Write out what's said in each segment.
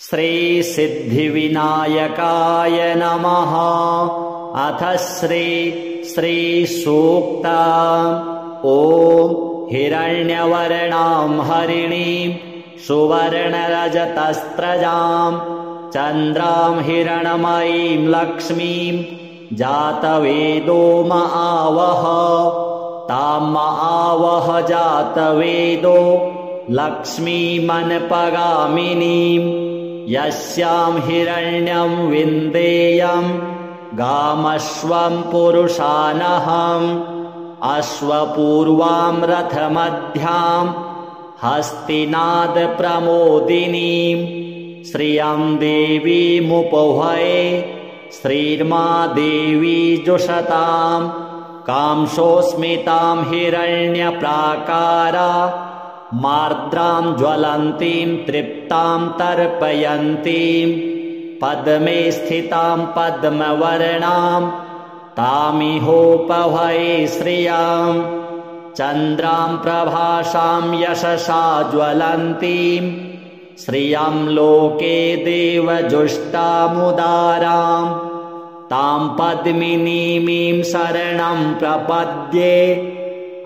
श्रीसिद्धिविनायकाय नमः। अथ श्रीसूक्ता। ॐ हिरण्यवर्णां हरिणीं सुवर्णरजतस्रजां चन्द्रां हिरणमयीं लक्ष्मीं जातवेदो महावह। तां महावह जातवेदो लक्ष्मीमनपगामिनीं यस्यां हिरण्यं विन्देयं गामश्वं पुरुषानहम्। अश्वपूर्वां रथमध्यां हस्तिनादप्रमोदिनीं श्रियं देवीमुपहये श्रीर्मा देवी जुषतां। कांसोऽस्मितां हिरण्यप्राकारा मार्द्रां ज्वलन्तीं तृप्तां तर्पयन्तीं पद्मे स्थितां पद्मवर्णां तामिहोपहये श्रियां। चन्द्रां प्रभासां यशसा ज्वलन्तीं श्रियं लोके देवजुष्टामुदारां। तां पद्मिनीमीं शरणं प्रपद्ये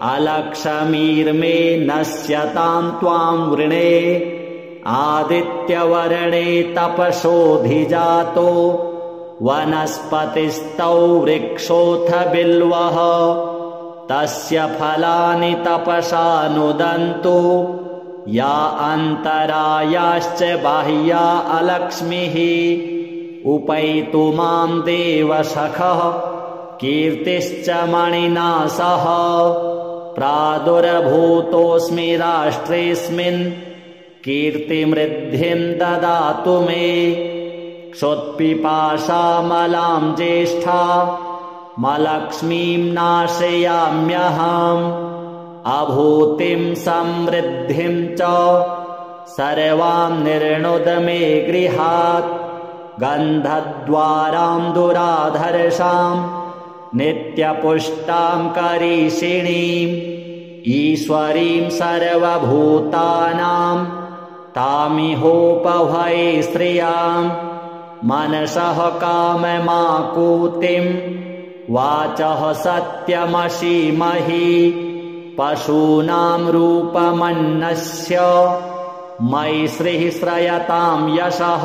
अलक्ष्मीर्मे नश्यतां त्वां वृणे। आदित्यवर्णे तपसोऽधिजातो वनस्पतिस्तौ वृक्षोऽथ बिल्वः। तस्य फलानि तपसा नुदन्तु या अन्तरायाश्च बाह्या अलक्ष्मीः। उपैतु मां देवसखः कीर्तिश्च मणिना सह। प्रादुर्भूतोऽस्मि राष्ट्रेऽस्मिन् कीर्तिमृद्धिं ददातु मे। क्षुत्पिपासामलां ज्येष्ठा मलक्ष्मीं नाशयाम्यहम्। अभूतिं समृद्धिं च सर्वां निर्णुद मे गृहात्। गन्धद्वारां दुराधर्षां नित्यपुष्टां करीषिणीम् ईश्वरीं सर्वभूतानां तामिहोपहये श्रियाम्। मनसः काममाकूतिं वाचः सत्यमसीमहि। पशूनां रूपमन्नस्य मयि श्रीः श्रयतां यशः।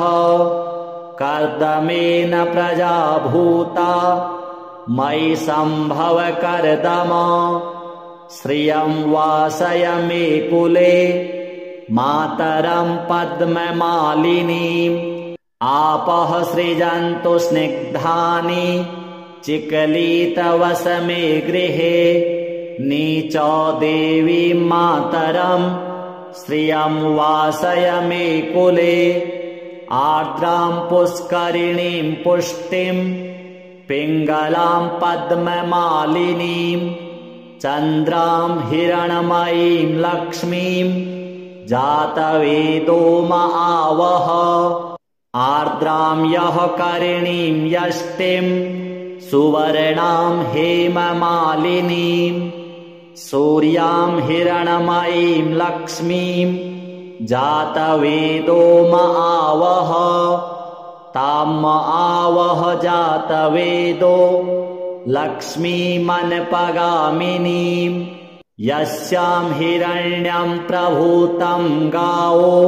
कर्दमेन प्रजा भूता मयि सम्भव कर्दम। श्रियं वासय मे कुले मातरं पद्ममालिनीम्। आपः सृजन्तु स्निग्धानि चिकलितवस मे गृहे। नीचो देवीं मातरं श्रियं वासय मे कुले। आर्द्रां पुष्करिणीं पुष्टिं पिङ्गलां पद्ममालिनीं चन्द्रां हिरणमयीं लक्ष्मीं जातवेदो महावह। आर्द्रां यः करिणीं यष्टिं सुवर्णां हेममालिनीं सूर्यां हिरणमयीं लक्ष्मीं जातवेदो महावह। तां महावह जातवेदो लक्ष्मीमनपगामिनीं यस्यां हिरण्यं प्रभूतं गावो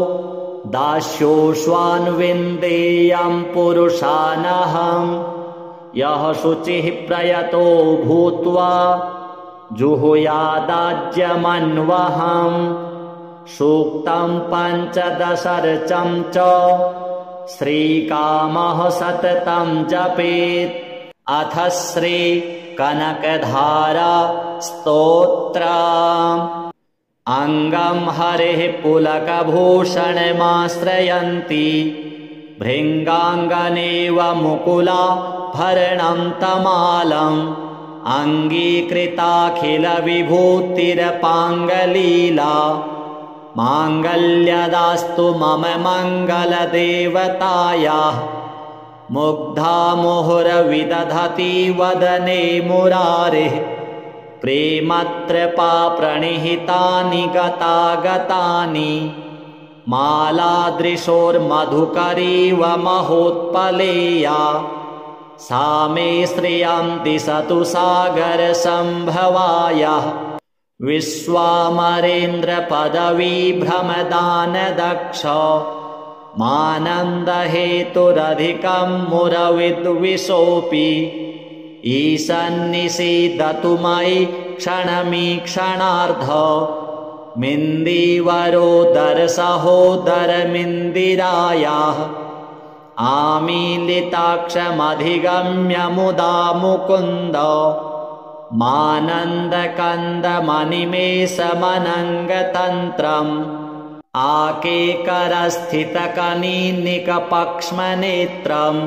दास्योऽश्वान्विन्देयं पुरुषानहम्। यः शुचिः प्रयतो भूत्वा जुहुयादाज्यमन्वहम्। सूक्तं पञ्चदशर्चं च श्रीकामः सततं जपेत्। अथ श्रीकनकधारा स्तोत्रम्। अङ्गं हरेः पुलकभूषणमाश्रयन्ति भृङ्गाङ्गनेव मुकुलाभरणं तमालम्। अङ्गीकृताखिलविभूतिरपाङ्गलीला माङ्गल्यदास्तु मम मङ्गलदेवतायाः। मुग्धा मुहुरविदधति वदने मुरारिः प्रेमत्रपा प्रणिहितानि गतागतानि मालादृशोर्मधुकरीव महोत्पलेया सा मे श्रियं दिशतु सागरसम्भवायाः विश्वामरेन्द्रपदवीभ्रमदानदक्ष मानन्दहेतुरधिकं मुरविद्विषोऽपि ईशन्निषीदतु मयि क्षणमीक्षणार्ध मिन्दिवरोदरसहोदरमिन्दिरायाः आमीलिताक्षमधिगम्य मुदा मुकुन्द मानन्दकन्दमनिमेषमनङ्गतन्त्रम् आकेकरस्थितकनीनिकपक्ष्मनेत्रम्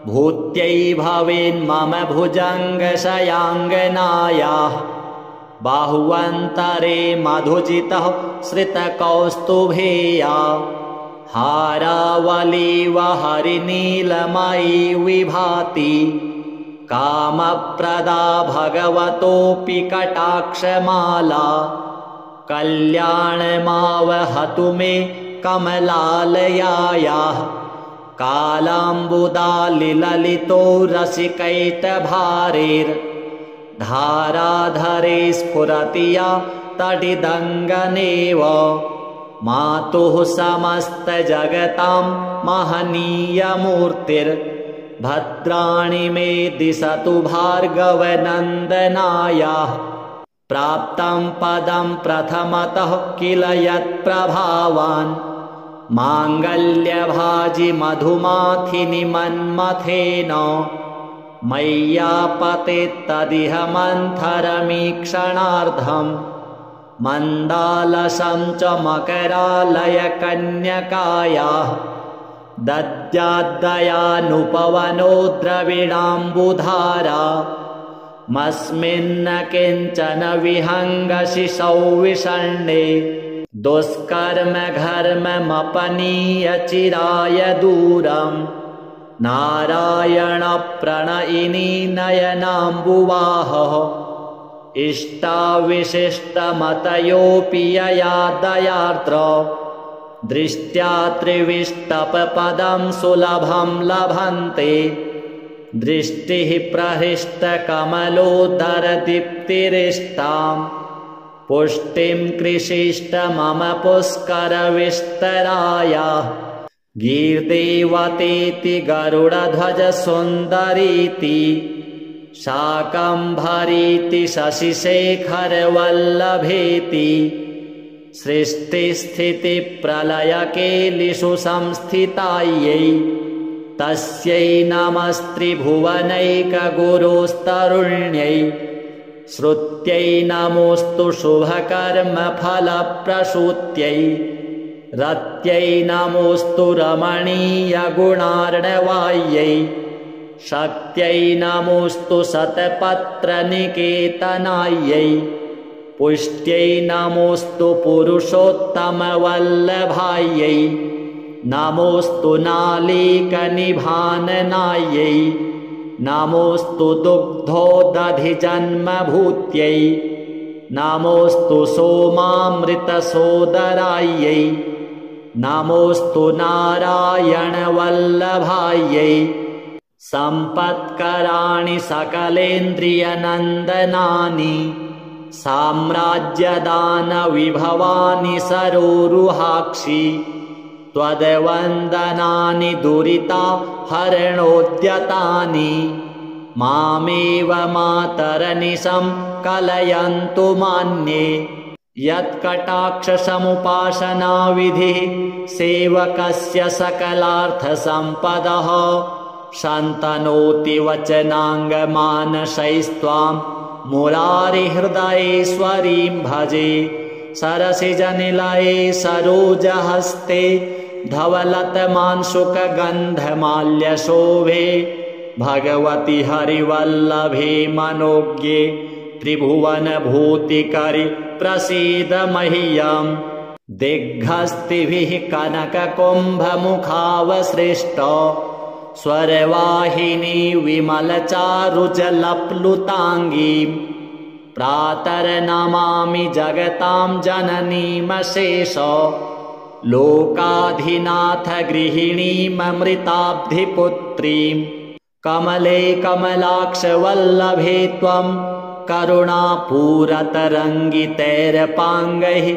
भूत्यै भवेन्मम भुजङ्गशयाङ्गनायाः बाहुवन्तरे मधुजितः श्रितकौस्तुभेया हारावलीव हरिनीलमयी विभाति कामप्रदा भगवतोऽपि कटाक्षमाला कल्याणमावहतु मे कमलालयायाः कालाम्बुदालिललितो रसिकैटभारेर्धाराधरे स्फुरति या तडिदङ्गनेव मातुः समस्तजगतां महनीयमूर्तिर्भद्राणि मे दिशतु भार्गवनन्दनायाः प्राप्तं पदं प्रथमतः किल यत्प्रभावान् माङ्गल्यभाजि मधुमाथिनि मन्मथेन मय्यापतेत्तदिह मन्थरमीक्षणार्धम् मन्दालसं च मकरालयकन्यकायाः दद्याद्दयानुपवनो द्रविणाम्बुधारा मस्मिन्न किञ्चन विहङ्गशिशौ विषण्णे दुष्कर्म घर्ममपनीय चिराय दूरम् नारायणप्रणयिनी नयनाम्बुवाहः इष्टाविशिष्टमतयोऽपि यया दयार्द्र दृष्ट्या त्रिविष्टपपदं सुलभं लभन्ते दृष्टिः प्रहृष्टकमलोदरदीप्तिरिष्टां पुष्टिं कृषिष्ट मम पुष्करविस्तरायाः गीर्देवतेति गरुडध्वजसुन्दरीति शाकम्भरीति शशिशेखरवल्लभेति सृष्टिस्थितिप्रलयकेलिषु संस्थितायै तस्यै नमस्त्रिभुवनैकगुरुस्तरुण्यै श्रुत्यै नमोऽस्तु शुभकर्मफलप्रसूत्यै रत्यै नमोऽस्तु रमणीयगुणार्णवायै शक्त्यै नमोऽस्तु शतपत्रनिकेतनायै पुष्ट्यै नमोऽस्तु पुरुषोत्तमवल्लभायै नमोऽस्तु नालीकनिभाननायै नमोऽस्तु दुग्धोदधिजन्मभूत्यै नमोऽस्तु सोमामृतसोदरायै नमोऽस्तु नारायणवल्लभायै सम्पत्कराणि सकलेन्द्रियनन्दनानि साम्राज्यदानविभवानि सरोरुहाक्षि त्वद्वन्दनानि दुरिता हरणोद्यतानि मामेव मातरनिशं कलयन्तु मान्ये यत्कटाक्षसमुपासनाविधिः सेवकस्य सकलार्थसम्पदः शन्तनोति वचनाङ्गमानसैस्त्वां मुरारिहृदयेश्वरीं भजे सरसिजनिलये सरोजहस्ते धवलतमांशुकगन्धमाल्यशोभे भगवति हरिवल्लभे मनोज्ञे त्रिभुवनभूतिकरि प्रसीद मह्यम् दिग्हस्तिभिः कनककुम्भमुखावसृष्ट स्वरवाहिनी विमलचारुजलप्लुताङ्गीं प्रातर्नमामि जगतां जननीमशेष लोकाधिनाथ गृहिणीममृताब्धिपुत्रीं कमले कमलाक्षवल्लभे त्वं करुणापूरतरङ्गितैरपाङ्गैः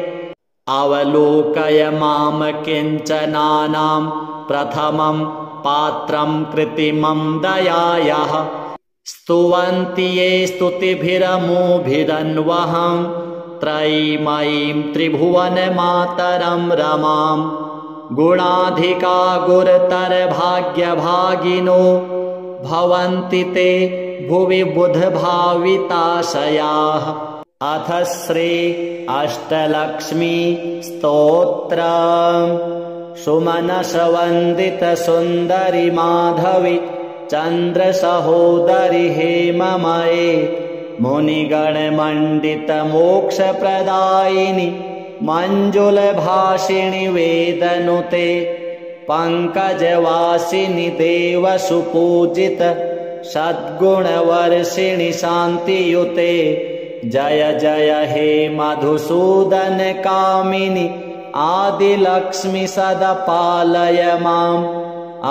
अवलोकय मां किञ्चनानां प्रथमं पात्रं कृत्रिमं दयायाः स्तुवन्ति ये स्तुतिभिरमुभिरन्वहं त्रयीमयीं त्रिभुवनमातरं रमां गुणाधिका गुरुतरभाग्यभागिनो भवन्ति ते भुवि बुधभाविताशयाः। अथ श्री अष्टलक्ष्मी स्तोत्रम्। सुमनसवन्दित सुन्दरि माधवी चन्द्रसहोदरि हेममये मुनिगणमण्डित मोक्षप्रदायिनि मञ्जुलभाषिणि वेदनुते पङ्कजवासिनि देवसुपूजित सद्गुणवर्षिणि शान्तियुते जय जय हे मधुसूदन कामिनि आदिलक्ष्मि सदा पालय माम्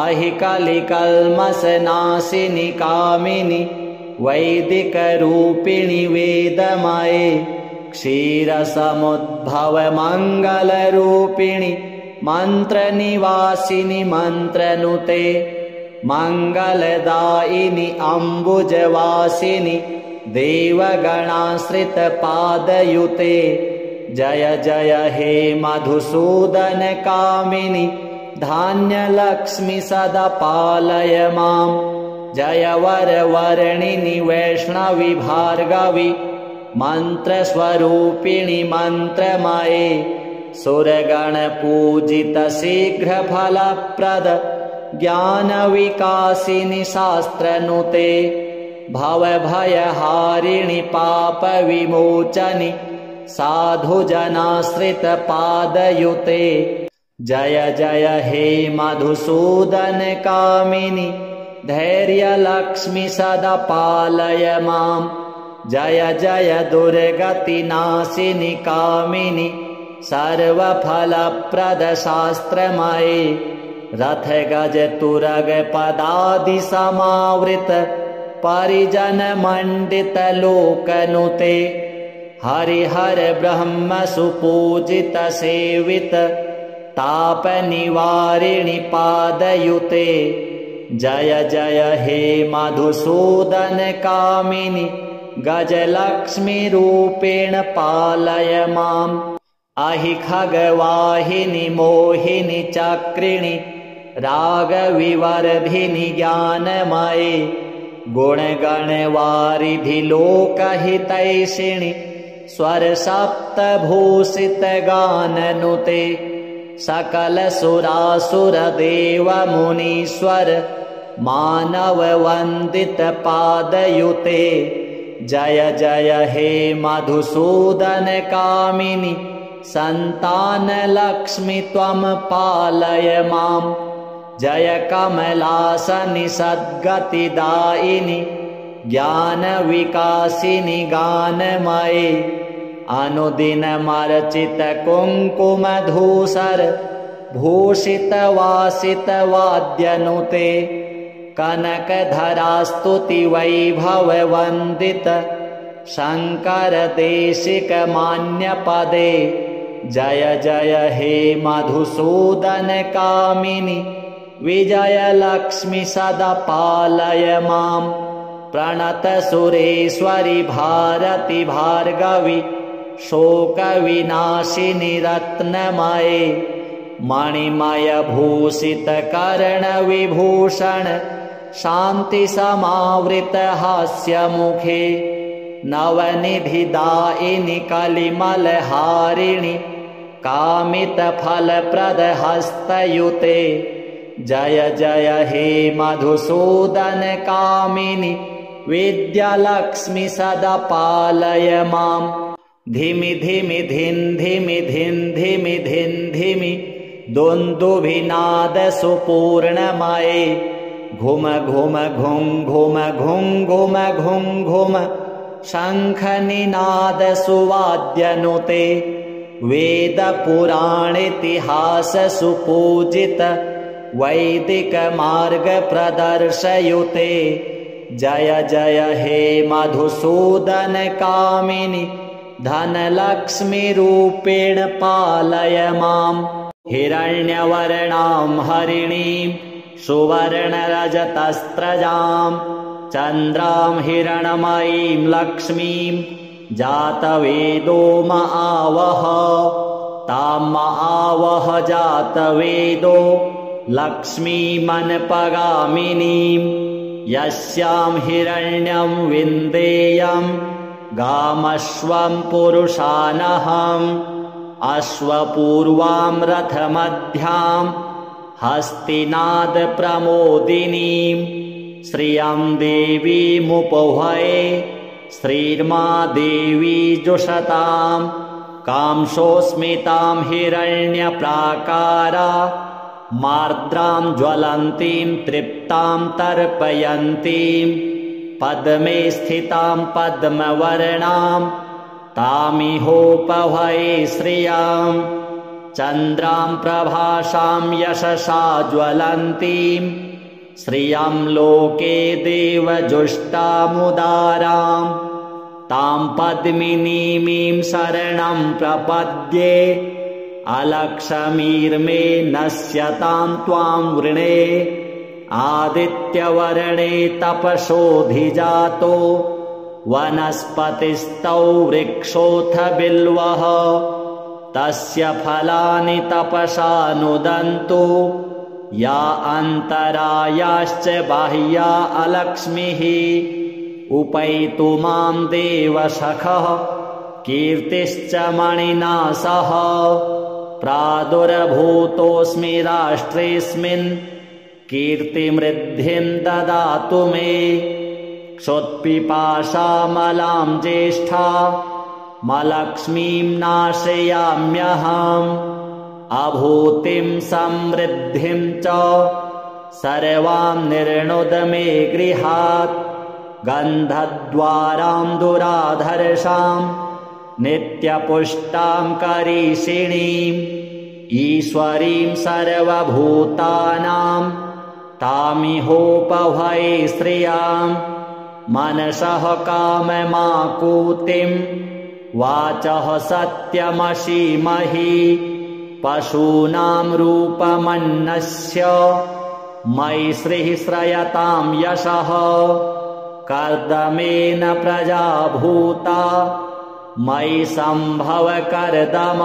अहि कलिकल्मषनाशिनि कामिनि वैदिकरूपिणि वेदमये क्षीरसमुद्भव मङ्गलरूपिणि मन्त्रनिवासिनि मन्त्रनुते मङ्गलदायिनि अम्बुजवासिनि देवगणाश्रितपादयुते जय जय हे मधुसूदन कामिनि धान्यलक्ष्मि सदा पालय माम् जय वरवर्णिनि वैष्णवि भार्गवि मन्त्रस्वरूपिणि मन्त्रमये सुरगणपूजित शीघ्रफलप्रद ज्ञानविकासिनि शास्त्रनुते भवभयहारिणि पापविमोचनि साधुजनाश्रितपादयुते जय जय हे मधुसूदन कामिनि धैर्यलक्ष्मि सदा पालय माम् जय जय दुर्गतिनाशिनि कामिनि सर्वफलप्रद शास्त्रमये रथ गज तुरग पदादि समावृत परिजन मण्डित लोकनुते हरिहर ब्रह्म सुपूजित सेवित तापनिवारिणि पादयुते जय जय हे मधुसूदन कामिनि गजलक्ष्मी रूपेण पालय माम् अहि खगवाहिनि मोहिनि चक्रिणि रागविवर्धिनि ज्ञानमये गुणगणवारिधि लोकहितैषिणि स्वरसप्तभूषित गाननुते सकल सुरासुर देव मुनीश्वर मानव वन्दित पादयुते जय जय हे मधुसूदन कामिनि संतान लक्ष्मी त्वं पालय माम् जय कमलासनि सद्गतिदायिनि ज्ञान विकासिनि गानमये अनुदिनमर्चित कुङ्कुमधूसर भूषित वासित वाद्यनुते कनकधरास्तुति वैभव वन्दित शङ्कर देशिक मान्यपदे जय जय हे मधुसूदन कामिनि विजयलक्ष्मी सदा पालय माम् प्रणत सुरेश्वरि भारति भार्गवि शोकविनाशिनि रत्नमये मणिमय भूषित कर्ण विभूषण शान्ति समावृत हास्यमुखे नवनिधिदायिनि कलिमलहारिणि कामित फलप्रद हस्तयुते जय जय हे मधुसूदन कामिनि विद्यालक्ष्मी सदा पालय माम् धिमि धिमि धिन् धिमि धिन् धिमि धिन् धिमि दुन्दुभिनाद सुपूर्णमये घुम घुम घुं घुम घुं घुम घुं घुम शङ्खनिनाद सुवाद्यनुते वेदपुराणेतिहाससुपूजित वैदिकमार्गप्रदर्शयुते जय जय हे मधुसूदन कामिनि धनलक्ष्मीरूपेण पालय माम् हिरण्यवर्णां हरिणीं सुवर्णरजतस्रजां चन्द्रां हिरणमयीं लक्ष्मीं जातवेदो महावह तां महावह जातवेदो लक्ष्मीमनपगामिनीं यस्यां हिरण्यं विन्देयं गामश्वं पुरुषानहम् अश्वपूर्वां रथमध्यां हस्तिनादप्रमोदिनीं श्रियं देवीमुपहये श्रीर्मा देवी जुषतां कांसोऽस्मितां हिरण्यप्राकारा मार्द्रां ज्वलन्तीं तृप्तां तर्पयन्तीं पद्मे स्थितां पद्मवर्णां तामिहोपहये श्रियां चन्द्रां प्रभासां यशसा ज्वलन्तीं श्रियं लोके देवजुष्टामुदारां तां पद्मिनीमीं शरणं प्रपद्ये अलक्ष्मीर्मे नश्यतां त्वां वृणे आदित्यवर्णे तपसोऽधिजातो वनस्पतिस्तौ वृक्षोऽथ बिल्वः तस्य फलानि तपसा नुदन्तु या अन्तरायाश्च बाह्या अलक्ष्मीः उपैतु मां देवसखः कीर्तिश्च मणिना सह प्रादुर्भूतोऽस्मि राष्ट्रेऽस्मिन् कीर्तिमृद्धिं ददातु मे क्षुत्पिपासामलां ज्येष्ठा मलक्ष्मीं नाशयाम्यहम् अभूतिं समृद्धिं च सर्वां निर्णुद मे गृहात् गन्धद्वारां दुराधर्षां नित्यपुष्टां करीषिणीम् ईश्वरीं सर्वभूतानां तामिहोपहये श्रियां मनसः काममाकूतिं वाचः सत्यमसीमहि पशूनां रूपमन्नस्य मयि श्रीः श्रयतां यशः कर्दमेन प्रजा भूता मयि सम्भव कर्दम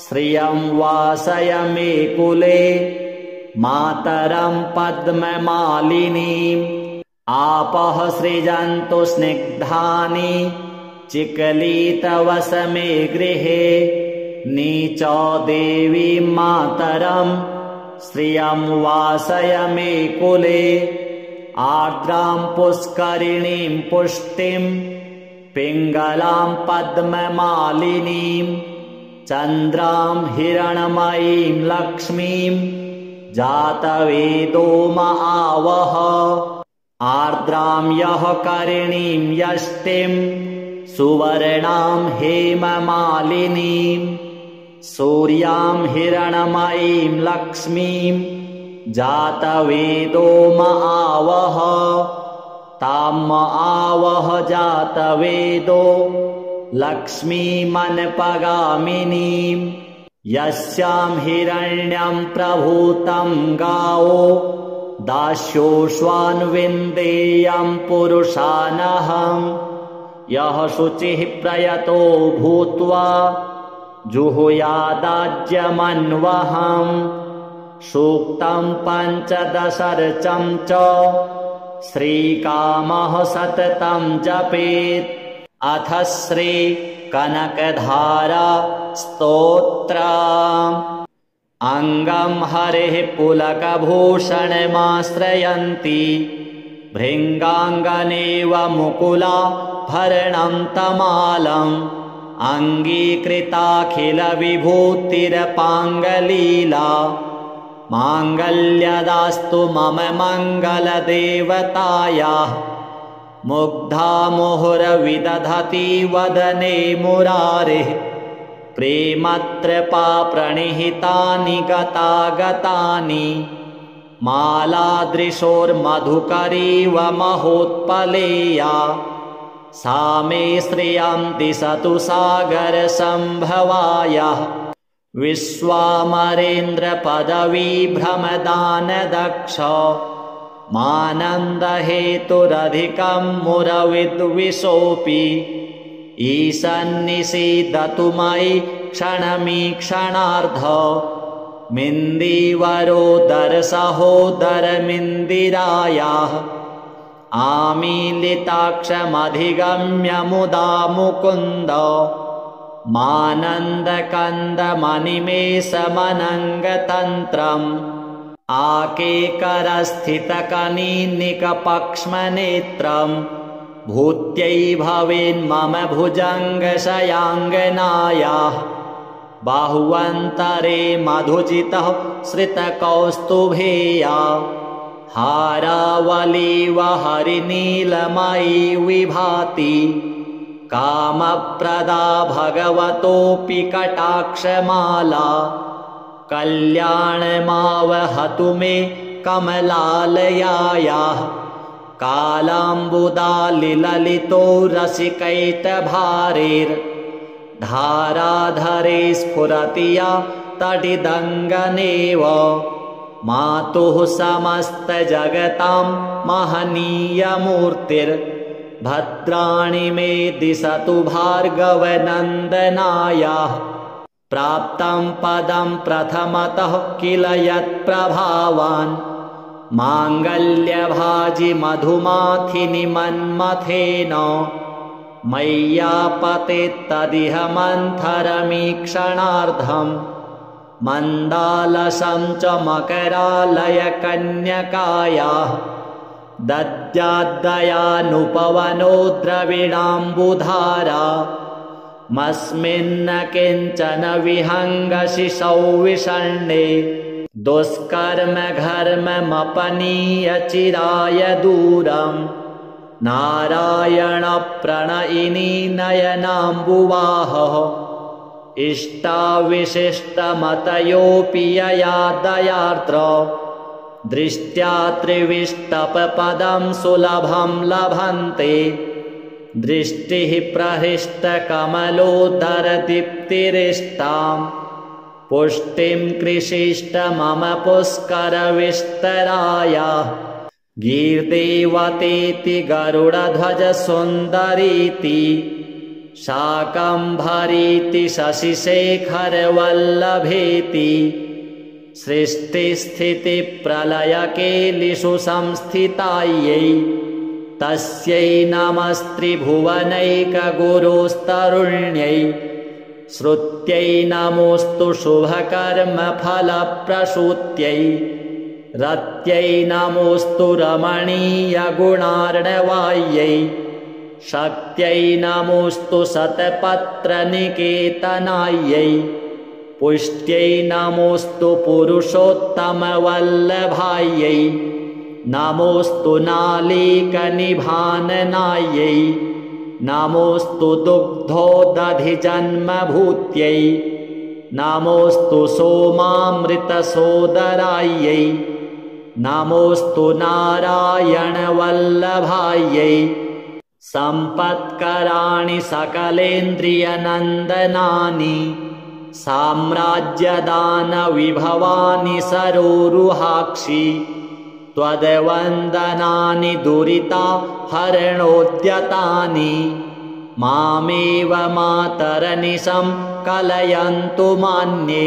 श्रियं वासय मे कुले मातरं पद्ममालिनीम् आपः सृजन्तु स्निग्धानि चिकलितवस मे गृहे नीचो देवीं मातरं श्रियं वासय मे कुले आर्द्रां पुष्करिणीं पुष्टिं पिङ्गलां पद्ममालिनीं चन्द्रां हिरणमयीं लक्ष्मीं जातवेदो महावह आर्द्रां यः करिणीं यष्टिं सुवर्णां हेममालिनीं सूर्यां हिरणमयीं लक्ष्मीं जातवेदो महावह तां महावह जातवेदो लक्ष्मीमनपगामिनीं यस्यां हिरण्यं प्रभूतं गावो दास्योऽश्वान्विन्देयं पुरुषानहम् यः शुचिः प्रयतो भूत्वा जुहुयादाज्यमन्वहम् सूक्तं पञ्चदशर्चं च श्रीकामः सततं जपेत् अथ श्री कनकधारा स्तोत्रम् अङ्गं हरेः पुलकभूषणमाश्रयन्ति भृङ्गाङ्गनेव मुकुलाभरणं तमालम् अङ्गीकृताखिलविभूतिरपाङ्गलीला माङ्गल्यदास्तु मम मङ्गलदेवतायाः मुग्धा मुहुरविदधति वदने मुरारिः प्रेमत्रपा प्रणिहितानि गतागतानि मालादृशोर्मधुकरीव महोत्पलेया सा मे श्रियं दिशतु सागरसम्भवायाः विश्वामरेन्द्रपदवीभ्रमदानदक्ष मानन्दहेतुरधिकं मुरविद्विषोऽपि ईशन्निषीदतु मयि क्षणमीक्षणार्ध मिन्दिवरोदरसहोदरमिन्दिरायाः आमीलिताक्षमधिगम्य मुदा मुकुन्द मानन्दकन्दमनिमेषमनङ्गतन्त्रम् आकेकरस्थितकनीनिकपक्ष्मनेत्रम् भूत्यै भवेन्मम भुजङ्गशयाङ्गनायाः बाहुवन्तरे मधुजितः श्रितकौस्तुभेया हारावलीव हरिनीलमयी विभाति कामप्रदा भगवतोऽपि कटाक्षमाला कल्याणमावहतु मे कमलालयायाः कालाम्बुदालिललितो रसिकैटभारैर्धाराधरे स्फुरति या तडिदङ्गनेव मातुः समस्तजगतां महनीयमूर्तिर्भद्राणि मे दिशतु भार्गवनन्दनायाः प्राप्तं पदं प्रथमतः किल यत्प्रभावान् माङ्गल्यभाजि मधुमाथिनि मन्मथेन मय्यापतेत्तदिह मन्थरमीक्षणार्धम् मन्दालसं च मकरालयकन्यकायाः दद्याद्दयानुपवनो द्रविणाम्बुधारा मस्मिन्न किञ्चन विहङ्गशिशौ विषण्णे दुष्कर्म घर्ममपनीय चिराय दूरम् नारायणप्रणयिनी नयनाम्बुवाहः इष्टाविशिष्टमतयोऽपि यया दयार्द्र दृष्ट्या त्रिविष्टपपदं सुलभं लभन्ते दृष्टिः प्रहृष्टकमलोदरदीप्तिरिष्टां पुष्टिं कृषिष्ट मम पुष्करविस्तरायाः गीर्देवतेति गरुडध्वजसुन्दरीति शाकम्भरीति शशिशेखरवल्लभेति सृष्टिस्थितिप्रलयकेलिषु संस्थितायै तस्यै नमस्त्रिभुवनैकगुरुस्तरुण्यै श्रुत्यै नमोऽस्तु शुभकर्मफलप्रसूत्यै रत्यै नमोऽस्तु रमणीयगुणार्णवायै शक्त्यै नमोऽस्तु शतपत्रनिकेतनायै पुष्ट्यै नमोऽस्तु पुरुषोत्तमवल्लभायै नमोऽस्तु नालीकनिभाननायै नमोऽस्तु दुग्धोदधिजन्मभूत्यै नमोऽस्तु सोमामृतसोदरायै नमोऽस्तु नारायणवल्लभायै सम्पत्कराणि सकलेन्द्रियनन्दनानि साम्राज्यदानविभवानि सरोरुहाक्षि त्वद्वन्दनानि दुरिता हरणोद्यतानि मामेव मातरनिशं कलयन्तु मान्ये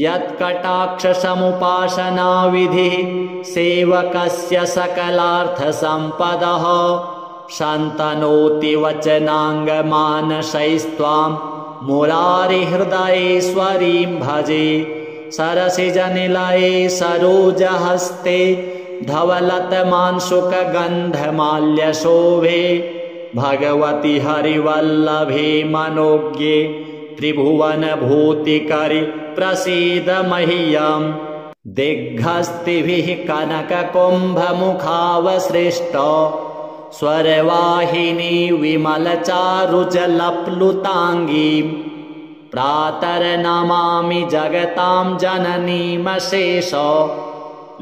यत्कटाक्षसमुपासनाविधिः सेवकस्य सकलार्थसम्पदः शन्तनोति वचनाङ्गमानसैस्त्वां मुरारिहृदयेश्वरीं भजे सरसिजनिलये सरोजहस्ते धवलतमांशुकगन्धमाल्यशोभे भगवति हरिवल्लभे मनोज्ञे त्रिभुवनभूतिकरि प्रसीद मह्यम् दिग्हस्तिभिः कनककुम्भमुखावसृष्ट स्वरवाहिनी विमलचारुजलप्लुताङ्गीं प्रातर्नमामि जगतां जननीमशेष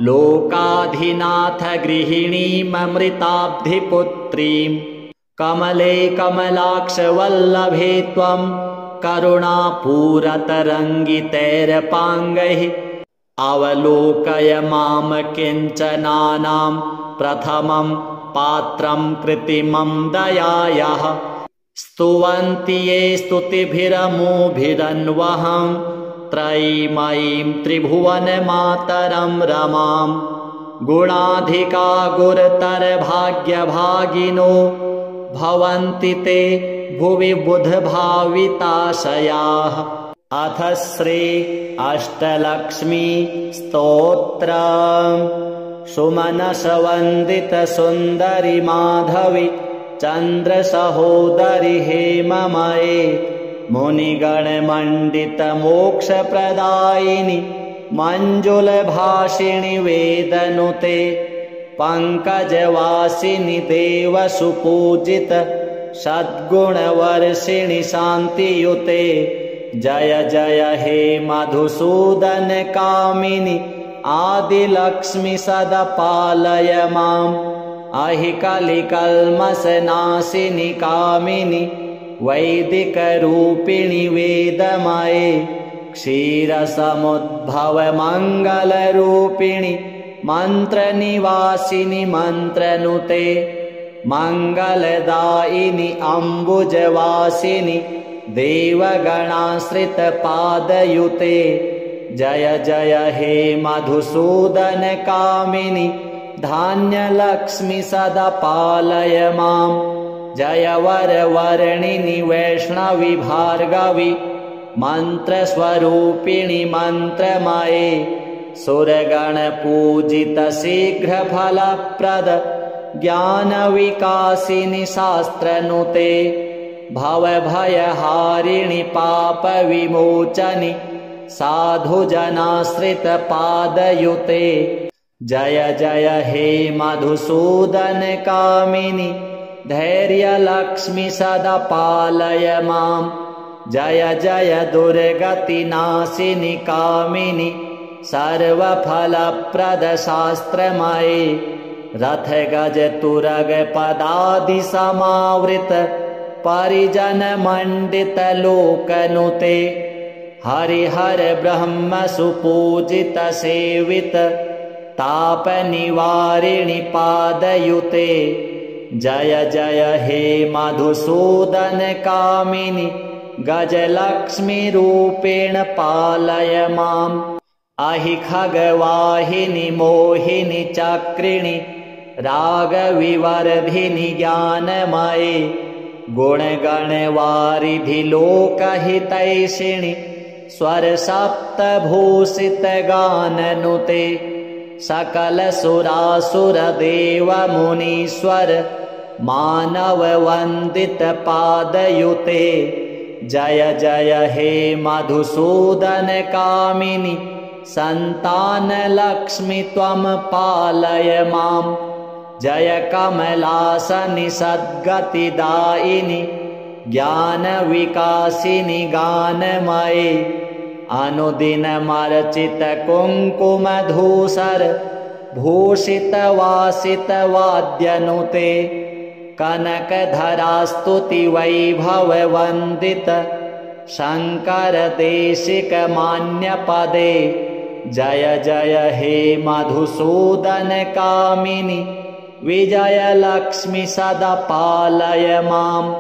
लोकाधिनाथ गृहिणीममृताब्धिपुत्रीं कमले कमलाक्षवल्लभे त्वं करुणापूरतरङ्गितैरपाङ्गैः अवलोकय मां किञ्चनानां प्रथमं पात्रं कृत्रिमं दयायाः स्तुवन्ति ये स्तुतिभिरमुभिरन्वहं त्रयीमयीं त्रिभुवनमातरं रमां गुणाधिका गुरुतरभाग्यभागिनो भवन्ति ते भुवि बुधभाविताशयाः। अथ श्री अष्टलक्ष्मी स्तोत्रम्। सुमनसवन्दित सुन्दरि माधवी चन्द्रसहोदरि हेममये मुनिगणमण्डित मोक्षप्रदायिनि मञ्जुलभाषिणि वेदनुते पङ्कजवासिनि देवसुपूजित सद्गुणवर्षिणि शान्तियुते जय जय हे मधुसूदन कामिनि आदिलक्ष्मि सदा पालय माम् अहिकलिकल्मषनाशिनि कामिनि वैदिकरूपिणि वेदमये क्षीरसमुद्भव मङ्गलरूपिणि मन्त्रनिवासिनि मन्त्रनुते मङ्गलदायिनि अम्बुजवासिनि देवगणाश्रितपादयुते जय जय हे मधुसूदन कामिनि धान्यलक्ष्मि सदा पालय माम् जय वरवर्णिनि वैष्णवि भार्गवि मन्त्रस्वरूपिणि मन्त्रमये सुरगणपूजित शीघ्रफलप्रद ज्ञानविकासिनि शास्त्रनुते भवभयहारिणि पापविमोचनि साधुजनाश्रितपादयुते जय जय हे मधुसूदन कामिनि धैर्यलक्ष्मि सदा पालय माम् जय जय दुर्गतिनाशिनि कामिनि सर्वफलप्रद शास्त्रमये रथ गज तुरग पदादि समावृत परिजन मंडित लोकनुते हरिहर ब्रह्म सुपूजित सेवित ताप निवारिणि पादयुते जय जय हे मधुसूदन कामिनि गजलक्ष्मी रूपेण पालय माम् अहि खगवाहिनि मोहिनि चक्रिणि रागविवर्धिनि ज्ञानमये गुणगणवारिधि लोकहितैषिणि स्वरसप्तभूषित गाननुते सकल सुरासुर देव मुनीश्वर मानव वंदित पादयुते जय जय हे मधुसूदन कामिनि संतान लक्ष्मी त्वं पालय माम् जय कमलासनि सद्गतिदायिनि ज्ञान विकासिनि गानमये अनुदिनमर्चित कुङ्कुमधूसर भूषित वासित वाद्यनुते कनकधरास्तुति वैभव वन्दित शङ्कर देशिक मान्यपदे जय जय हे मधुसूदन कामिनि विजयलक्ष्मी सदा पालय माम्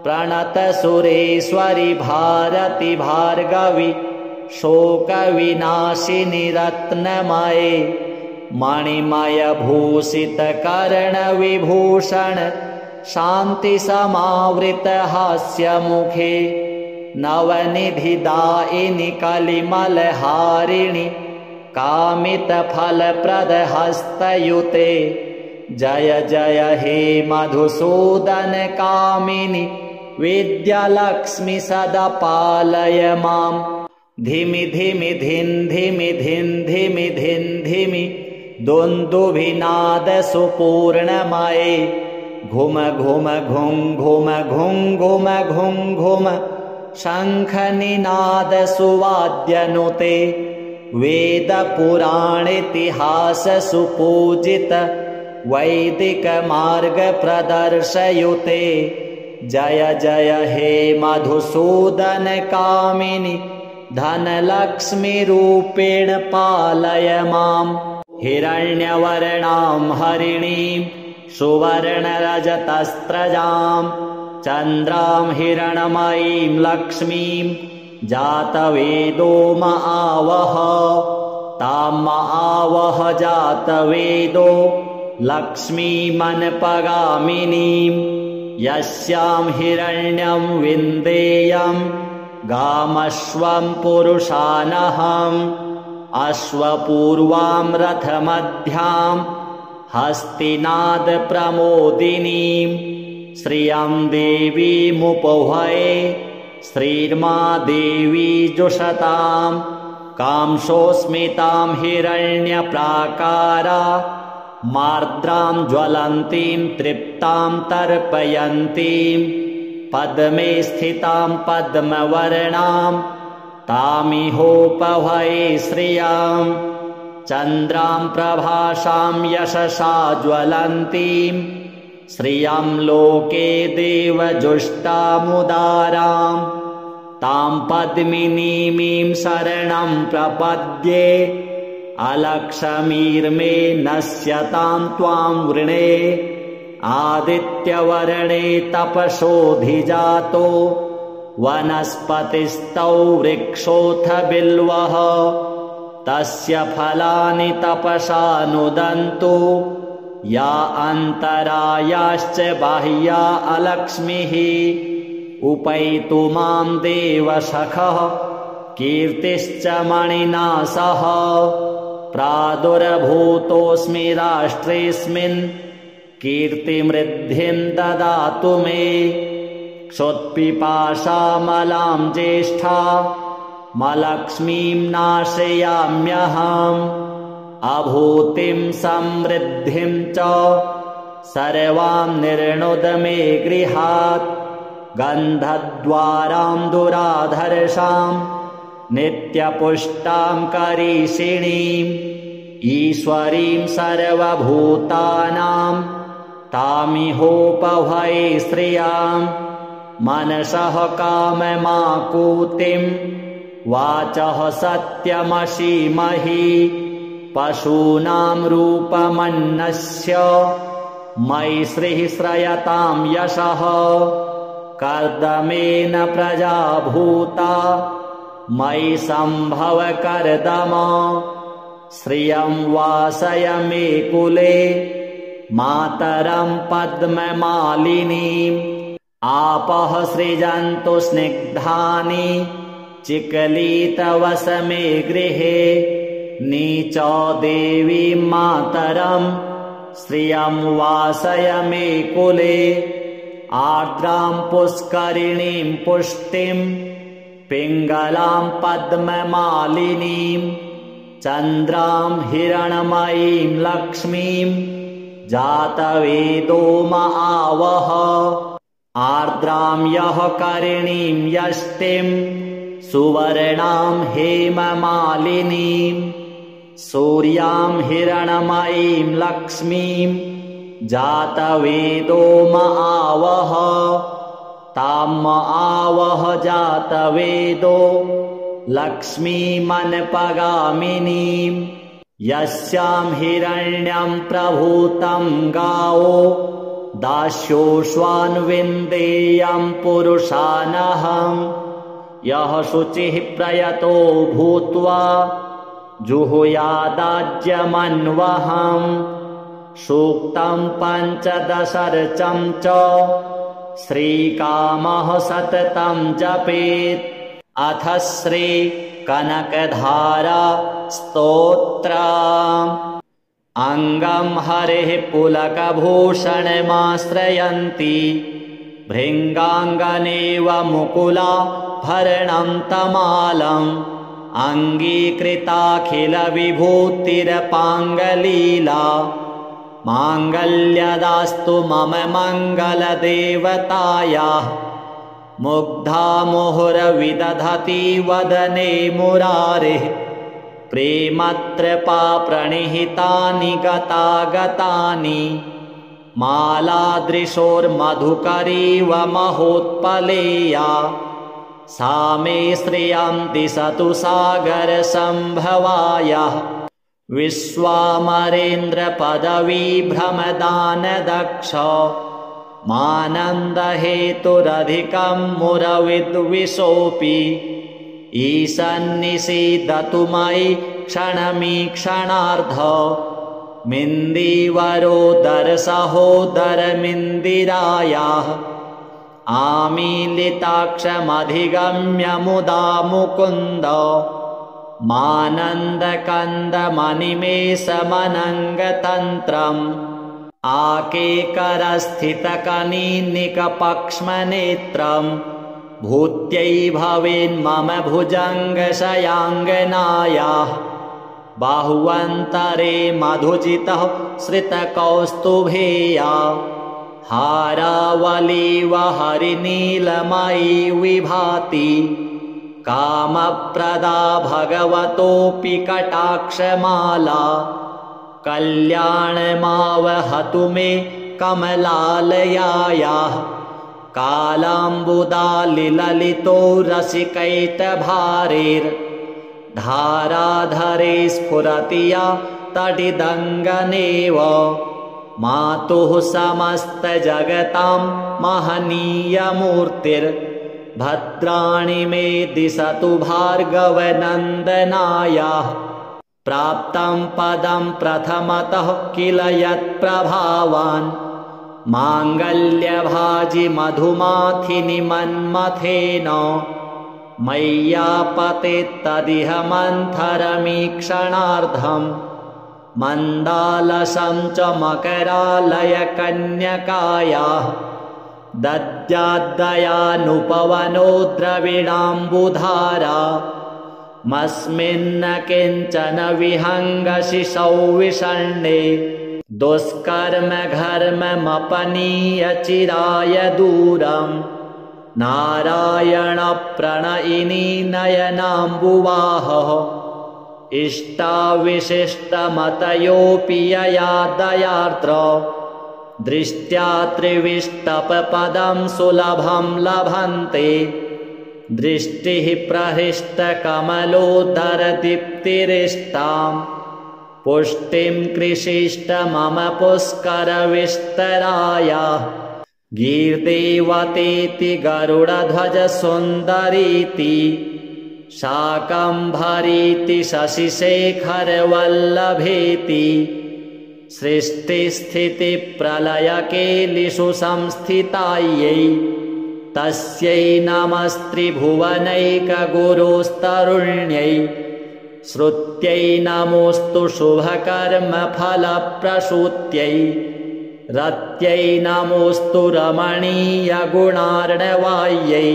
प्रणत सुरेश्वरि भारति भार्गवि शोकविनाशिनि रत्नमये मणिमय भूषित कर्ण विभूषण शान्ति समावृत हास्यमुखे नवनिधिदायिनि कलिमलहारिणि कामित फलप्रद हस्तयुते जय जय हे मधुसूदन कामिनि विद्यालक्ष्मी सदा पालय माम् धिमि धिमि धिन् धिमि धिन् धिमि धिन् धिमि दुन्दुभिनाद सुपूर्णमये घुम घुम घुं घुम घुं घुम घुं घुम शङ्खनिनादसुवाद्यनुते वेदपुराणेतिहाससुपूजित वैदिकमार्गप्रदर्शयुते जय जय हे मधुसूदन कामिनि धनलक्ष्मीरूपेण पालय माम् हिरण्यवर्णां हरिणीं सुवर्णरजतस्रजां चन्द्रां हिरणमयीं लक्ष्मीं जातवेदो महावह तां महावह जातवेदो लक्ष्मीमनपगामिनीं यस्यां हिरण्यं विन्देयं गामश्वं पुरुषानहम् अश्वपूर्वां रथमध्यां हस्तिनादप्रमोदिनीं श्रियं देवीमुपहये श्रीर्मा देवी जुषतां कांसोऽस्मितां हिरण्यप्राकारा मार्द्रां ज्वलन्तीं तृप्तां तर्पयन्तीं पद्मे स्थितां पद्मवर्णां तामिहोपहये श्रियां चन्द्रां प्रभासां यशसा ज्वलन्तीं श्रियं लोके देवजुष्टामुदारां तां पद्मिनीमीं शरणं प्रपद्ये अलक्ष्मीर्मे नश्यतां त्वां वृणे आदित्यवर्णे तपसोऽधिजातो वनस्पतिस्तौ वृक्षोऽथ बिल्वः तस्य फलानि तपसा नुदन्तु या अन्तरायाश्च बाह्या अलक्ष्मीः उपैतु मां देवसखः कीर्तिश्च मणिना सह प्रादुर्भूतोऽस्मि राष्ट्रेऽस्मिन् कीर्तिमृद्धिं ददातु मे क्षुत्पिपासामलां ज्येष्ठा मलक्ष्मीं नाशयाम्यहम् अभूतिं समृद्धिं च सर्वां निर्णुद मे गृहात् गन्धद्वारां दुराधर्षां नित्यपुष्टां करीषिणीं ईश्वरीं सर्वभूतानां तामिहोपहये श्रियां मनसः काममाकूतिं वाचः सत्यमसीमहि पशूनां रूपमन्नस्य मयि श्रीः श्रयतां यशः कर्दमेन प्रजा भूता मयि सम्भव कर्दम श्रियं वासय मे कुले मातरं पद्ममालिनीम् आपः सृजन्तु स्निग्धानि चिकलितवस मे गृहे नीचो देवीं मातरं श्रियं वासय मे कुले आर्द्रां पुष्करिणीं पुष्टिं पिङ्गलां पद्ममालिनीं चन्द्रां हिरणमयीं लक्ष्मीं जातवेदो महावह आर्द्रां यः करिणीं यष्टिं सुवर्णां हेममालिनीं सूर्यां हिरणमयीं लक्ष्मीं जातवेदो महावह तां महावह जातवेदो लक्ष्मीमनपगामिनीं यस्यां हिरण्यं प्रभूतं गावो दास्योऽश्वान्विन्देयं पुरुषानहम् यः शुचिः प्रयतो भूत्वा जुहुयादाज्यमन्वहम् सूक्तं पञ्चदशर्चं च श्रीकामः सततं जपेत् अथ श्री कनकधारा स्तोत्रम् अङ्गं हरेः पुलकभूषणमाश्रयन्ति भृङ्गाङ्गनेव मुकुलाभरणं तमालम् अङ्गीकृताखिलविभूतिरपाङ्गलीला माङ्गल्यदास्तु मम मङ्गलदेवतायाः मुग्धा मुहुर्विदधति वदने मुरारेः प्रेमत्रपा प्रणिहितानि गतागतानि मालादृशोर्मधुकरीव महोत्पलेया सा मे श्रियं दिशतु सागरसम्भवायाः विश्वामरेन्द्रपदवीभ्रमदानदक्ष मानन्दहेतुरधिकं मुरविद्विषोऽपि ईशन्निषीदतु मयि क्षणमीक्षणार्ध मिन्दिवरोदरसहोदरमिन्दिरायाः आमीलिताक्षमधिगम्य मुदा मुकुन्द मानन्दकन्दमनिमेषमनङ्गतन्त्रम् आकेकरस्थितकनीनिकपक्ष्मनेत्रम् भूत्यै भवेन्मम भुजङ्गशयाङ्गनायाः बाहुवन्तरे मधुजितः श्रितकौस्तुभेया हारावलीव हरिनीलमयी विभाति कामप्रदा भगवतोऽपि कटाक्षमाला कल्याणमावहतु मे कमलालयायाः कालाम्बुदालिललितो रसिकैटभारेर्धाराधरे स्फुरति या तडिदङ्गनेव मातुः समस्तजगतां महनीयमूर्तिर्भद्राणि मे दिशतु भार्गवनन्दनायाः प्राप्तं पदं प्रथमतः किल यत्प्रभावान् माङ्गल्यभाजि मधुमाथिनि मन्मथेन मय्यापतेत्तदिह मन्थरमीक्षणार्धम् मन्दालसं च मकरालयकन्यकायाः दद्याद्दयानुपवनो द्रविणाम्बुधारा मस्मिन्न किञ्चन विहङ्गशिशौ विषण्णे दुष्कर्म घर्ममपनीय चिराय दूरम् नारायणप्रणयिनी नयनाम्बुवाहः इष्टाविशिष्टमतयोऽपि यया दयार्द्र दृष्ट्या त्रिविष्टपपदं सुलभं लभन्ते दृष्टिः प्रहृष्टकमलोदरदीप्तिरिष्टां पुष्टिं कृषिष्ट मम पुष्करविस्तरायाः गीर्देवतेति गरुडध्वजसुन्दरीति शाकम्भरीति शशिशेखरवल्लभेति सृष्टिस्थितिप्रलयकेलिषु संस्थितायै तस्यै नमस्त्रिभुवनैकगुरुस्तरुण्यै श्रुत्यै नमोऽस्तु शुभकर्मफलप्रसूत्यै रत्यै नमोऽस्तु रमणीयगुणार्णवायै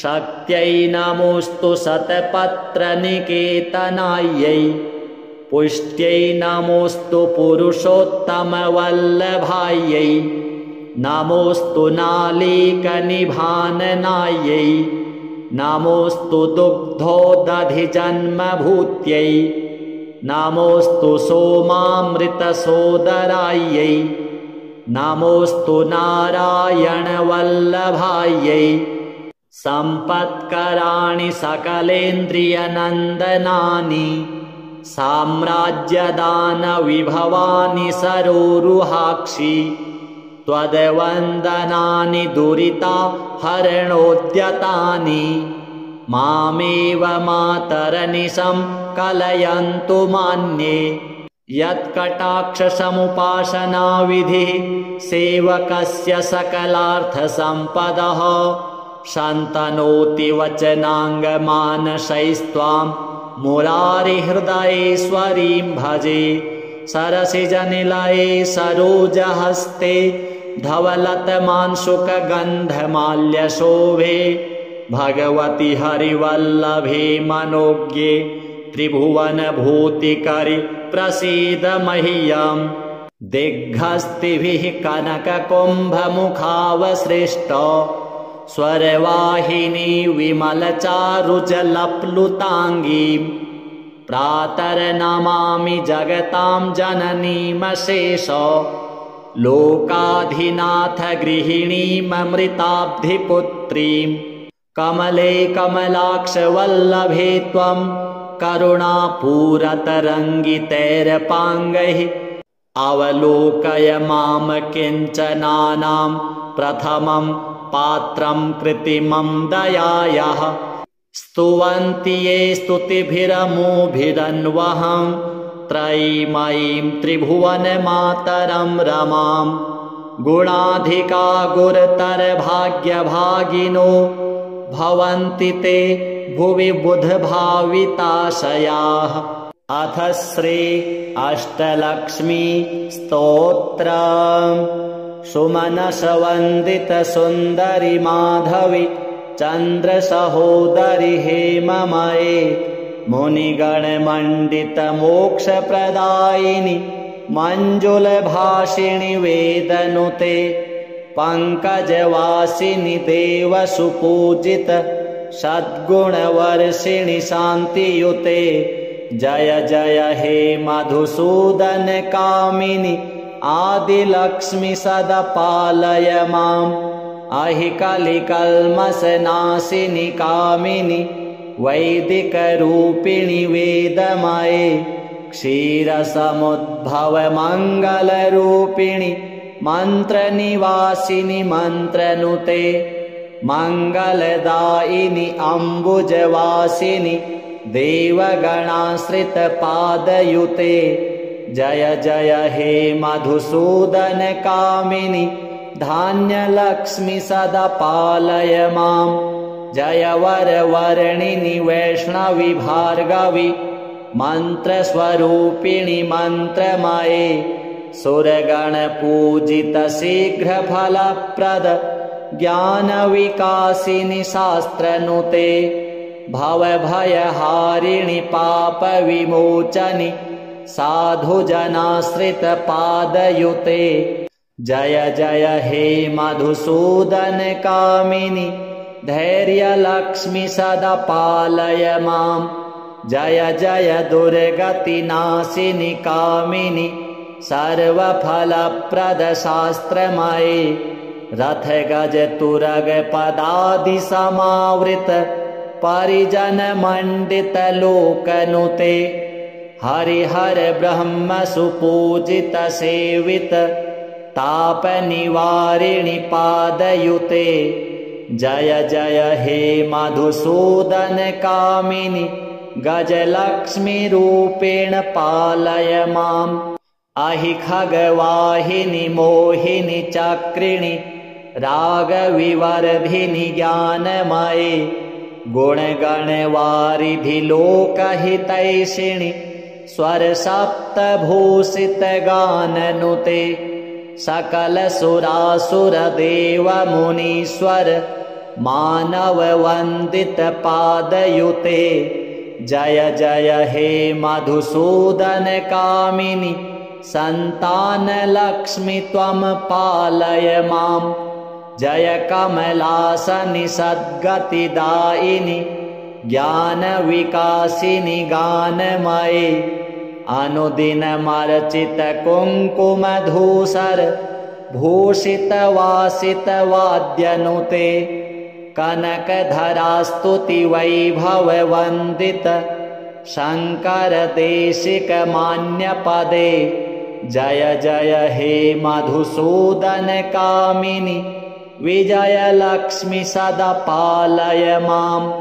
शक्त्यै नमोऽस्तु शतपत्रनिकेतनायै पुष्ट्यै नमोऽस्तु पुरुषोत्तमवल्लभायै नमोऽस्तु नालीकनिभाननायै नमोऽस्तु दुग्धोदधिजन्मभूत्यै नमोऽस्तु सोमामृतसोदरायै नमोऽस्तु नारायणवल्लभायै सम्पत्कराणि सकलेन्द्रियनन्दनानि साम्राज्यदानविभवानि सरोरुहाक्षि त्वद्वन्दनानि दुरिता हरणोद्यतानि मामेव मातरनिशं कलयन्तु मान्ये यत्कटाक्षसमुपासनाविधिः सेवकस्य सकलार्थसम्पदः शन्तनोति वचनाङ्गमानसैस्त्वां मुरारिहृदयेश्वरीं भजे सरसिजनिलये सरोजहस्ते धवलतमांशुकगन्धमाल्यशोभे भगवति हरिवल्लभे मनोज्ञे त्रिभुवनभूतिकरि प्रसीद मह्यम् दिग्हस्तिभिः कनककुम्भमुखावसृष्ट स्वरवाहिनी विमलचारुजलप्लुताङ्गीं प्रातर्नमामि जगतां जननीमशेष लोकाधिनाथ गृहिणीममृताब्धिपुत्रीं कमले कमलाक्षवल्लभे त्वं करुणापूरतरङ्गितैरपाङ्गैः अवलोकय मां किञ्चनानां प्रथमं पात्रं कृत्रिमं दयायाः स्तुवन्ति ये स्तुतिभिरमुभिरन्वहं त्रयीमयीं त्रिभुवनमातरं रमां गुणाधिका गुरुतरभाग्यभागिनो भवन्ति ते भुवि बुधभाविताशयाः। अथ श्री अष्टलक्ष्मी स्तोत्रम्। सुमनसवन्दित सुन्दरि माधवी चन्द्रसहोदरि हेममये मुनिगणमण्डित मोक्षप्रदायिनि मञ्जुलभाषिणि वेदनुते पङ्कजवासिनि देवसुपूजित सद्गुणवर्षिणि शान्तियुते जय जय हे मधुसूदन कामिनि आदिलक्ष्मि सदा पालय माम् अहिकलिकल्मषनाशिनि कामिनि वैदिकरूपिणि वेदमये क्षीरसमुद्भव मङ्गलरूपिणि मन्त्रनिवासिनि मन्त्रनुते मङ्गलदायिनि अम्बुजवासिनि देवगणाश्रितपादयुते जय जय हे मधुसूदन कामिनि धान्यलक्ष्मि सदा पालय माम् जय वरवर्णिनि वैष्णवि भार्गवि मन्त्रस्वरूपिणि मन्त्रमये सुरगणपूजित शीघ्रफलप्रद ज्ञानविकासिनि शास्त्रनुते भवभयहारिणि पापविमोचनि साधुजनाश्रितपादयुते जय जय हे मधुसूदन कामिनि धैर्यलक्ष्मि सदा पालय माम् जय जय दुर्गतिनाशिनि कामिनि सर्वफलप्रद शास्त्रमये रथ गज तुरग पदादि समावृत परिजन मंडित लोकनुते हरिहर ब्रह्म सुपूजित सेवित ताप निवारिणि पादयुते जय जय हे मधुसूदन कामिनि गजलक्ष्मी रूपेण पालय माम् अहि खगवाहिनि मोहिनि चक्रिणि रागविवर्धिनि ज्ञानमये गुणगणवारिधि लोकहितैषिणि स्वरसप्तभूषित गाननुते सकल सुरासुर देव मुनीश्वर मानव वंदित पादयुते जय जय हे मधुसूदन कामिनि संतान लक्ष्मी त्वं पालय माम् जय कमलासनि सद्गतिदायिनि ज्ञान विकासिनि गानमये अनुदिनमर्चित कुङ्कुमधूसर भूषित वासित वाद्यनुते कनकधरास्तुति वैभव वन्दित शंकर देशिक मान्य पदे जय जय हे मधुसूदन कामिनि विजय लक्ष्मी सदा पालय माम्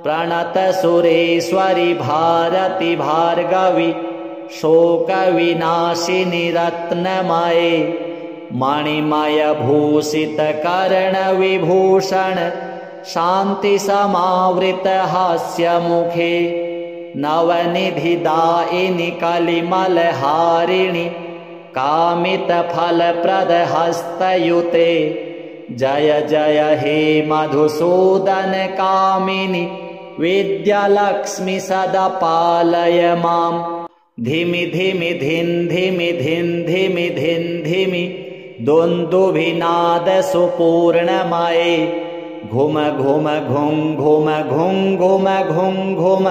प्रणत सुरेश्वरि भारती भार्गवी शोक विनाशिनि रत्नमये मणिमय भूषित कर्ण विभूषण शांति समावृत हास्य मुखे नवनिधि दायिनि कलिमल हारिणि कामित फलप्रद हस्तयुते जय जय हे मधुसूदन कामिनि विद्यालक्ष्मी सदा पालय माम् धिमि धिमि धिन् धिमि धिन् धिमि धिन् धिमि दुन्दुभिनाद सुपूर्णमये घुम घुम घुं घुम घुं घुम घुं घुम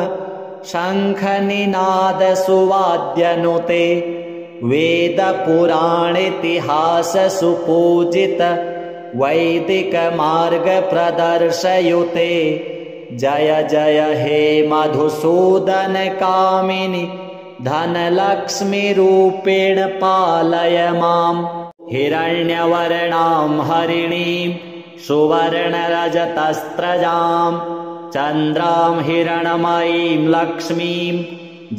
शङ्खनिनाद सुवाद्यनुते वेदपुराणेतिहास सुपूजित वैदिकमार्ग प्रदर्शयुते जय जय हे मधुसूदन कामिनि धनलक्ष्मीरूपेण पालय माम् हिरण्यवर्णां हरिणीं सुवर्णरजतस्रजां चन्द्रां हिरणमयीं लक्ष्मीं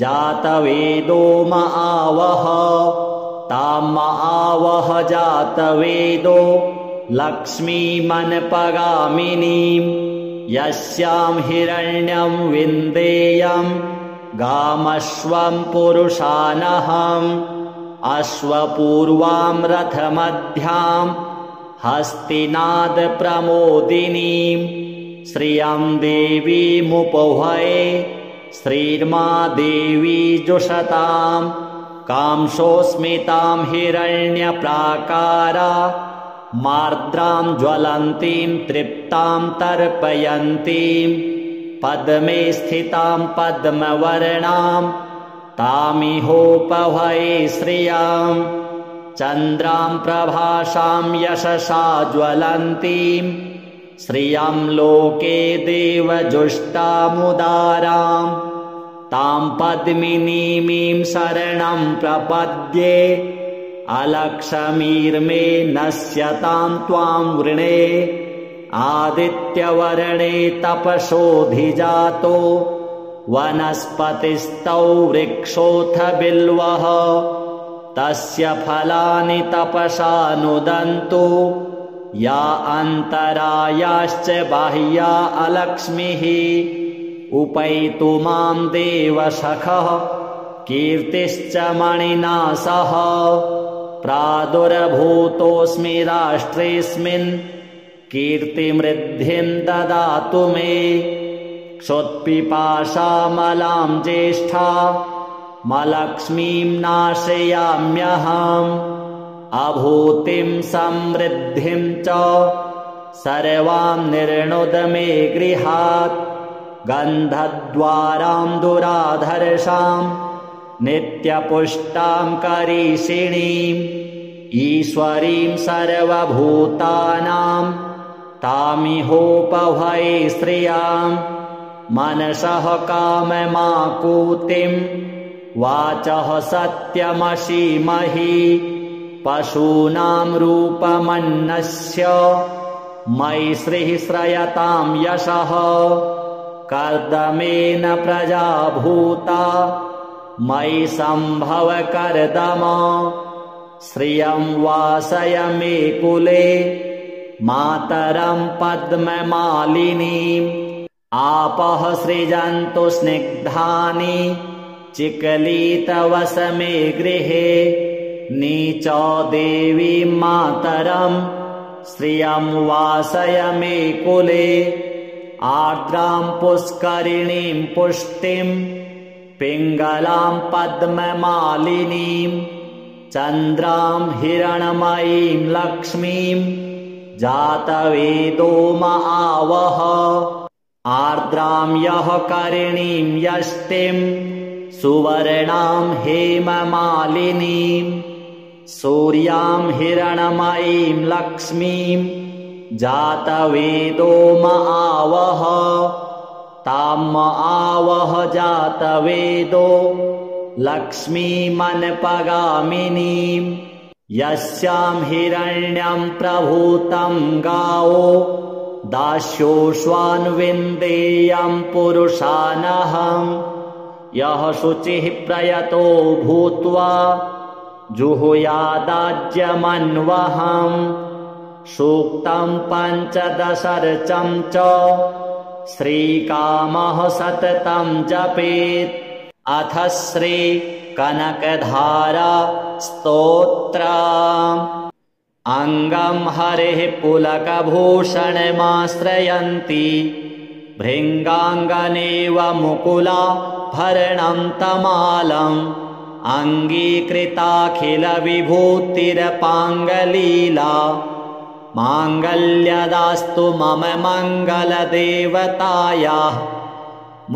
जातवेदो म आवह तां म आवह जातवेदो लक्ष्मीमनपगामिनीं यस्यां हिरण्यं विन्देयं गामश्वं पुरुषानहम् अश्वपूर्वां रथमध्यां हस्तिनाद प्रमोदिनीं श्रियं देवीमुपहये श्रीर्मा देवी जुषतां कांसोऽस्मितां हिरण्यप्राकारा मार्द्रां ज्वलन्तीं तृप्तां तर्पयन्तीं पद्मे स्थितां पद्मवर्णां तामिहोपहये श्रियां चन्द्रां प्रभासां यशसा ज्वलन्तीं श्रियं लोके देवजुष्टामुदारां तां पद्मिनीमीं शरणं प्रपद्ये अलक्ष्मीर्मे नश्यतां त्वां वृणे आदित्यवर्णे तपसोऽधिजातो वनस्पतिस्थौ वृक्षोऽथ बिल्वः तस्य फलानि तपसा नुदन्तु या अन्तरायाश्च बाह्या अलक्ष्मीः उपैतु मां देवसखः कीर्तिश्च मणिना सह प्रादुर्भूतोऽस्मि राष्ट्रेऽस्मिन् कीर्तिमृद्धिं ददातु मे क्षुत्पिपासामलां ज्येष्ठा मलक्ष्मीं नाशयाम्यहम् अभूतिं समृद्धिं च सर्वां निर्णुद मे गृहात् गन्धद्वारां दुराधर्षां नित्यपुष्टां करीषिणीं ईश्वरीं सर्वभूतानां तामिहोपहये श्रियां मनसः काममाकूतिं वाचः सत्यमसीमहि पशूनां रूपमन्नस्य मयि श्रीः श्रयतां यशः कर्दमेन प्रजा भूता मयि सम्भव कर्दम श्रियं वासय मे कुले मातरं पद्ममालिनीम् आपः सृजन्तु स्निग्धानि चिकलितवस मे गृहे नीचो देवीं मातरं श्रियं वासय मे कुले आर्द्रां पुष्करिणीं पुष्टिं पिङ्गलां पद्ममालिनीं चन्द्रां हिरणमयीं लक्ष्मीं जातवेदो म आवह आर्द्रां यः करिणीं यष्टिं सुवर्णां हेममालिनीं सूर्यां हिरणमयीं लक्ष्मीं जातवेदो म आवह तां म आवह जातवेदो लक्ष्मीमनपगामिनीं यस्यां हिरण्यं प्रभूतं गावो दास्योऽश्वान्विन्देयं पुरुषानहम् यः शुचिः प्रयतो भूत्वा जुहुयादाज्यमन्वहम् सूक्तं पञ्चदशर्चं च श्रीकामः सततं जपेत् अथ श्री कनकधारा स्तोत्रम् अङ्गं हरेः पुलकभूषणमाश्रयन्ति भृङ्गाङ्गनेव मुकुलाभरणं तमालम् अङ्गीकृताखिलविभूतिरपाङ्गलीला माङ्गल्यदास्तु मम मङ्गलदेवतायाः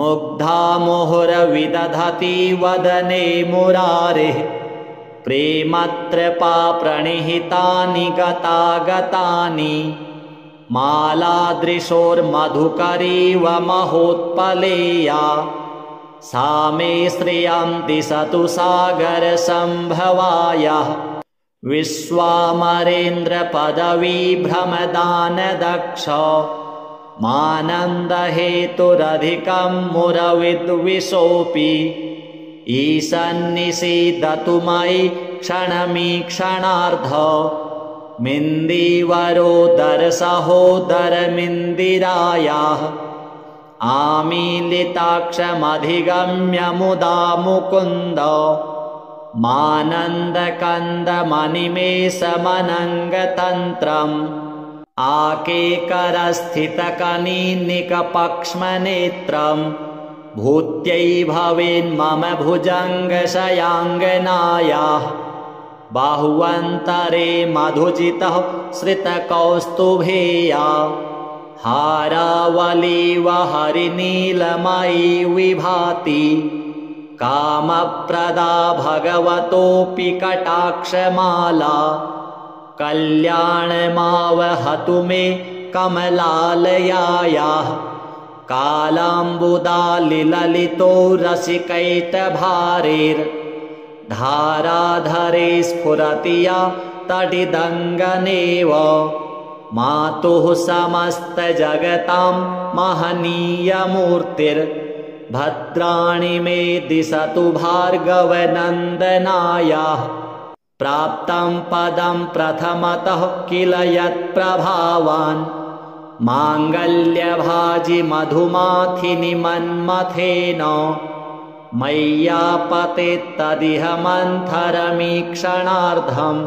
मुग्धा मुहुर्विदधति वदने मुरारेः प्रेमत्रपा प्रणिहितानि गतागतानि मालादृशोर्मधुकरीव महोत्पलेया सा मे श्रियं दिशतु सागरसम्भवायाः विश्वामरेन्द्रपदवीभ्रमदानदक्ष मानन्दहेतुरधिकं मुरविद्विषोऽपि ईशन्निषीदतु मयि क्षणमीक्षणार्ध मिन्दिवरोदरसहोदरमिन्दिरायाः आमीलिताक्षमधिगम्य मुदा मुकुन्द मानन्दकन्दमनिमेषमनङ्गतन्त्रम् आकेकरस्थितकनीनिकपक्ष्मनेत्रम् भूत्यै भवेन्मम भुजङ्गशयाङ्गनायाः बाहुवन्तरे मधुजितः श्रितकौस्तुभेया हारावलीव हरिनीलमयी विभाति कामप्रदा भगवतोऽपि कटाक्षमाला कल्याणमावहतु मे कमलालयायाः कालाम्बुदालिललितो रसिकैटभारेर्धाराधरे स्फुरति या तडिदङ्गनेव मातुः समस्तजगतां महनीयमूर्तिर्भद्राणि मे दिशतु भार्गवनन्दनायाः प्राप्तं पदं प्रथमतः किल यत्प्रभावान् माङ्गल्यभाजि मधुमाथिनि मन्मथेन मय्यापतेत्तदिह मन्थरमीक्षणार्धम्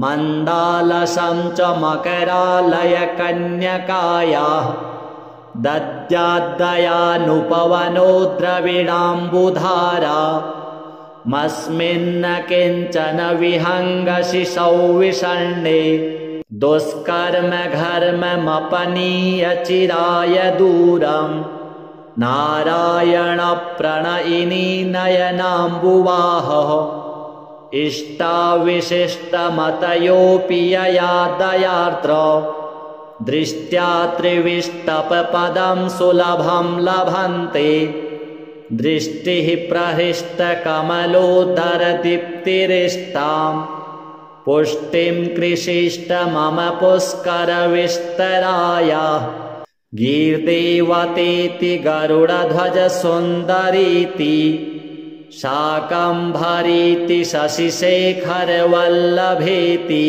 मन्दालसं च मकरालयकन्यकायाः दद्याद्दयानुपवनो द्रविणाम्बुधारा मस्मिन्न किञ्चन विहङ्गशिशौ विषण्णे दुष्कर्म घर्ममपनीय चिराय दूरम् नारायणप्रणयिनी नयनाम्बुवाहः इष्टाविशिष्टमतयोऽपि यया दयार्द्र दृष्ट्या त्रिविष्टपपदं सुलभं लभन्ते दृष्टिः प्रहृष्टकमलोदरदीप्तिरिष्टाम् पुष्टिं कृषिष्ट मम पुष्करविस्तरायाः गीर्देवतेति गरुडध्वजसुन्दरीति शाकम्भरीति शशिशेखरवल्लभेति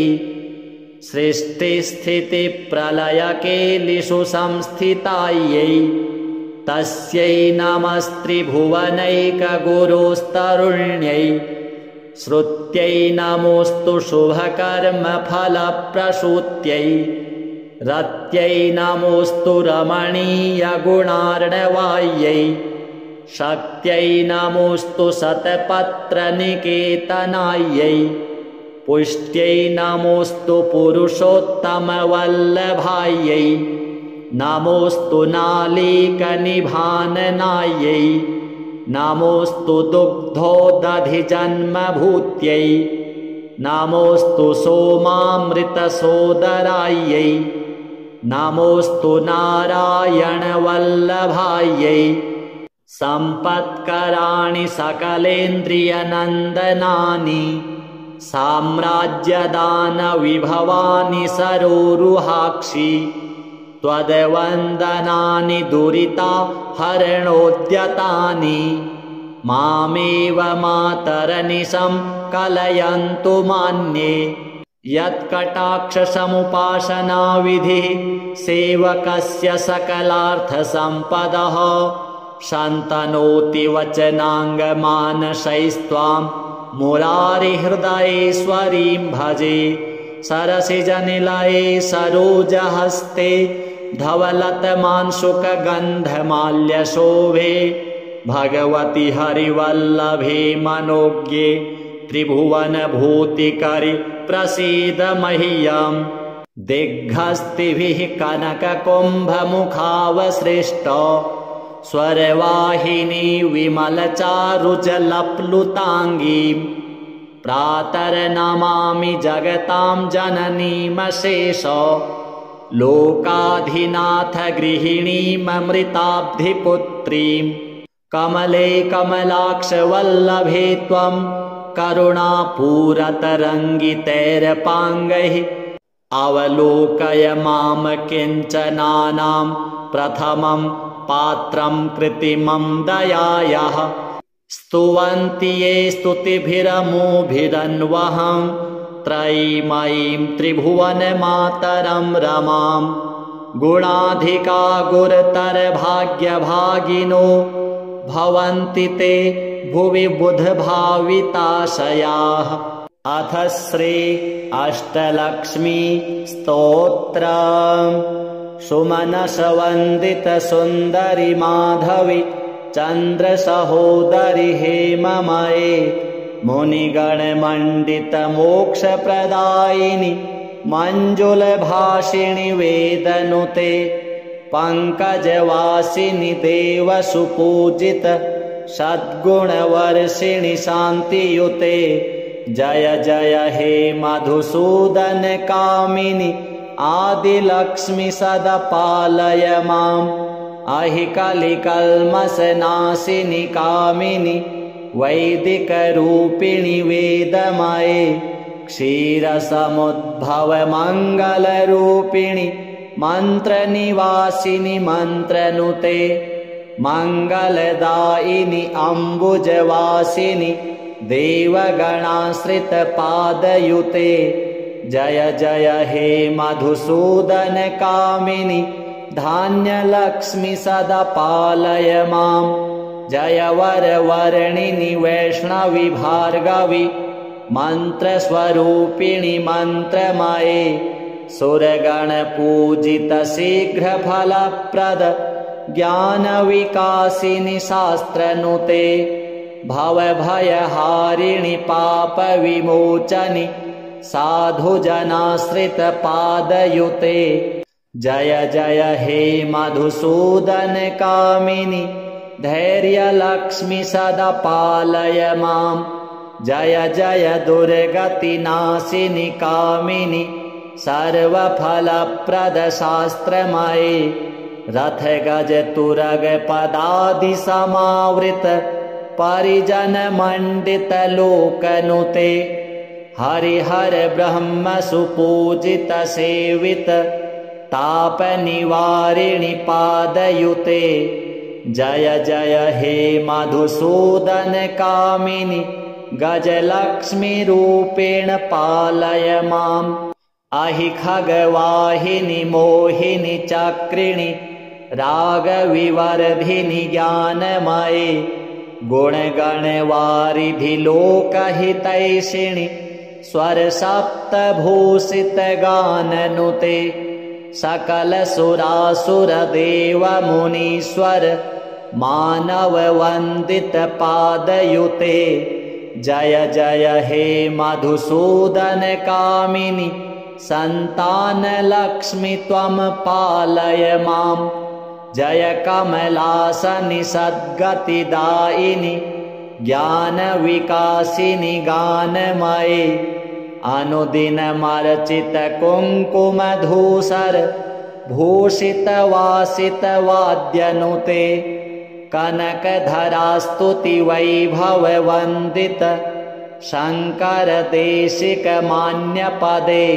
सृष्टिस्थितिप्रलयकेलिषु संस्थितायै तस्यै नमस्त्रिभुवनैकगुरोस्तरुण्यै श्रुत्यै नमोऽस्तु शुभकर्मफलप्रसूत्यै रत्यै नमोऽस्तु रमणीयगुणार्णवायै शक्त्यै नमोऽस्तु शतपत्रनिकेतनायै पुष्ट्यै नमोऽस्तु पुरुषोत्तमवल्लभायै नमोऽस्तु नालीकनिभाननायै नमोऽस्तु दुग्धोदधिजन्मभूत्यै नमोऽस्तु सोमामृतसोदरायै नमोऽस्तु नारायणवल्लभायै सम्पत्कराणि सकलेन्द्रियनन्दनानि साम्राज्यदानविभवानि सरोरुहाक्षि त्वद्वन्दनानि दुरिता हरणोद्यतानि मामेव मातरनिशं कलयन्तु मान्ये यत्कटाक्षसमुपासनाविधिः सेवकस्य सकलार्थसम्पदः शन्तनोति वचनाङ्गमानसैस्त्वां मुरारिहृदयेश्वरीं भजे सरसिजनिलये सरोजहस्ते धवलतमांशुकगन्धमाल्यशोभे भगवति हरिवल्लभे मनोज्ञे त्रिभुवनभूतिकरि प्रसीद मह्यम् दिग्हस्तिभिः कनककुम्भमुखावसृष्ट स्वरवाहिनी विमलचारुजलप्लुताङ्गीं प्रातर्नमामि जगतां जननीमशेष लोकाधिनाथ गृहिणीममृताब्धिपुत्रीं कमले कमलाक्षवल्लभे त्वं करुणापूरतरङ्गितैरपाङ्गैः अवलोकय मां किञ्चनानां प्रथमं पात्रं कृत्रिमं दयायाः स्तुवन्ति ये स्तुतिभिरमुभिरन्वहं त्रयीमयीं त्रिभुवनमातरं रमां गुणाधिका गुरुतरभाग्यभागिनो भवन्ति ते भुवि बुधभाविताशयाः। अथ श्री अष्टलक्ष्मी स्तोत्रम्। सुमनसवन्दित सुन्दरि माधवी चन्द्रसहोदरि हेममये मुनिगणमण्डित मोक्षप्रदायिनि मञ्जुलभाषिणि वेदनुते पङ्कजवासिनि देवसुपूजित सद्गुणवर्षिणि शान्तियुते जय जय हे मधुसूदन कामिनि आदिलक्ष्मि सदा पालय माम् अहिकलिकल्मषनाशिनि कामिनि वैदिकरूपिणि वेदमये क्षीरसमुद्भव मङ्गलरूपिणि मन्त्रनिवासिनि मन्त्रनुते मङ्गलदायिनि अम्बुजवासिनि देवगणाश्रितपादयुते जय जय हे मधुसूदन कामिनि धान्यलक्ष्मि सदा पालय माम् जय वरवर्णिनि वैष्णवि भार्गवि मन्त्रस्वरूपिणि मन्त्रमये सुरगणपूजित शीघ्रफलप्रद ज्ञानविकासिनि शास्त्रनुते भवभयहारिणि पापविमोचनि साधुजनाश्रितपादयुते जय जय हे मधुसूदन कामिनि धैर्यलक्ष्मि सदा पालय माम् जय जय दुर्गतिनाशिनि कामिनि सर्वफलप्रद शास्त्रमये रथ गज तुरग पदादि समावृत परिजनमण्डित लोकनुते हरिहर ब्रह्म सुपूजित सेवित तापनिवारिणि पादयुते जय जय हे मधुसूदन कामिनि गजलक्ष्मी रूपेण पालय माम् अहि खगवाहिनि मोहिनि चक्रिणि रागविवर्धिनि ज्ञानमये गुणगणवारिधि लोकहितैषिणि स्वरसप्तभूषित गाननुते सकल सुरासुर देव मुनीश्वर मानव वन्दित पादयुते जय जय हे मधुसूदन कामिनि संतान लक्ष्मी त्वं पालय माम् जय कमलासनि सद्गतिदायिनि ज्ञानविकासिनि गानमये अनुदिनमर्चित कुङ्कुमधूसर भूषित वासित वाद्यनुते कनकधरास्तुति वैभव वन्दित शङ्कर देशिक मान्यपदे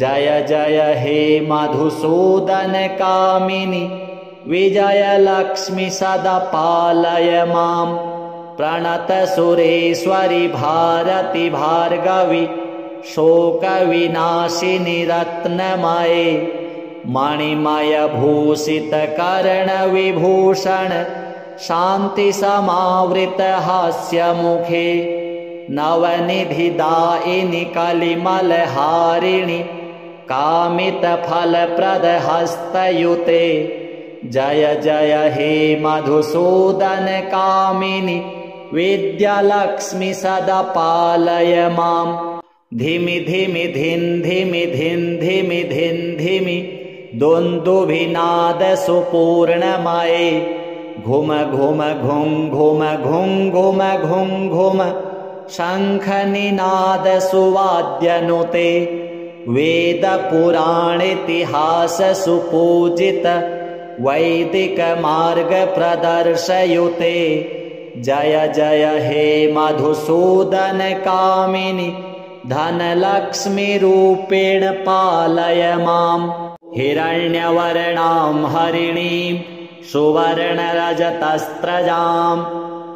जय जय हे मधुसूदन कामिनि विजयलक्ष्मि सदा पालय माम् प्रणत सुरेश्वरि भारति भार्गवि शोकविनाशिनि रत्नमये मणिमय भूषित कर्णविभूषण शान्ति समावृत हास्यमुखे नवनिधिदायिनि कलिमलहारिणि कामितफलप्रद हस्तयुते जय जय हे मधुसूदन कामिनि विद्यालक्ष्मी सदा पालय माम् धिमि धिमि धिन् धिमि धिन् धिमि धिन् धिमि दुन्दुभिनादसुपूर्णमये घुम घुम घुं घुम घुं घुम घुं घुम शङ्खनिनादसुवाद्यनुते वेदपुराणेतिहाससुपूजित वैदिकमार्गप्रदर्शयुते जय जय हे मधुसूदनकामिनि धनलक्ष्मीरूपेण पालय माम् हिरण्यवर्णां हरिणीं सुवर्णरजतस्रजां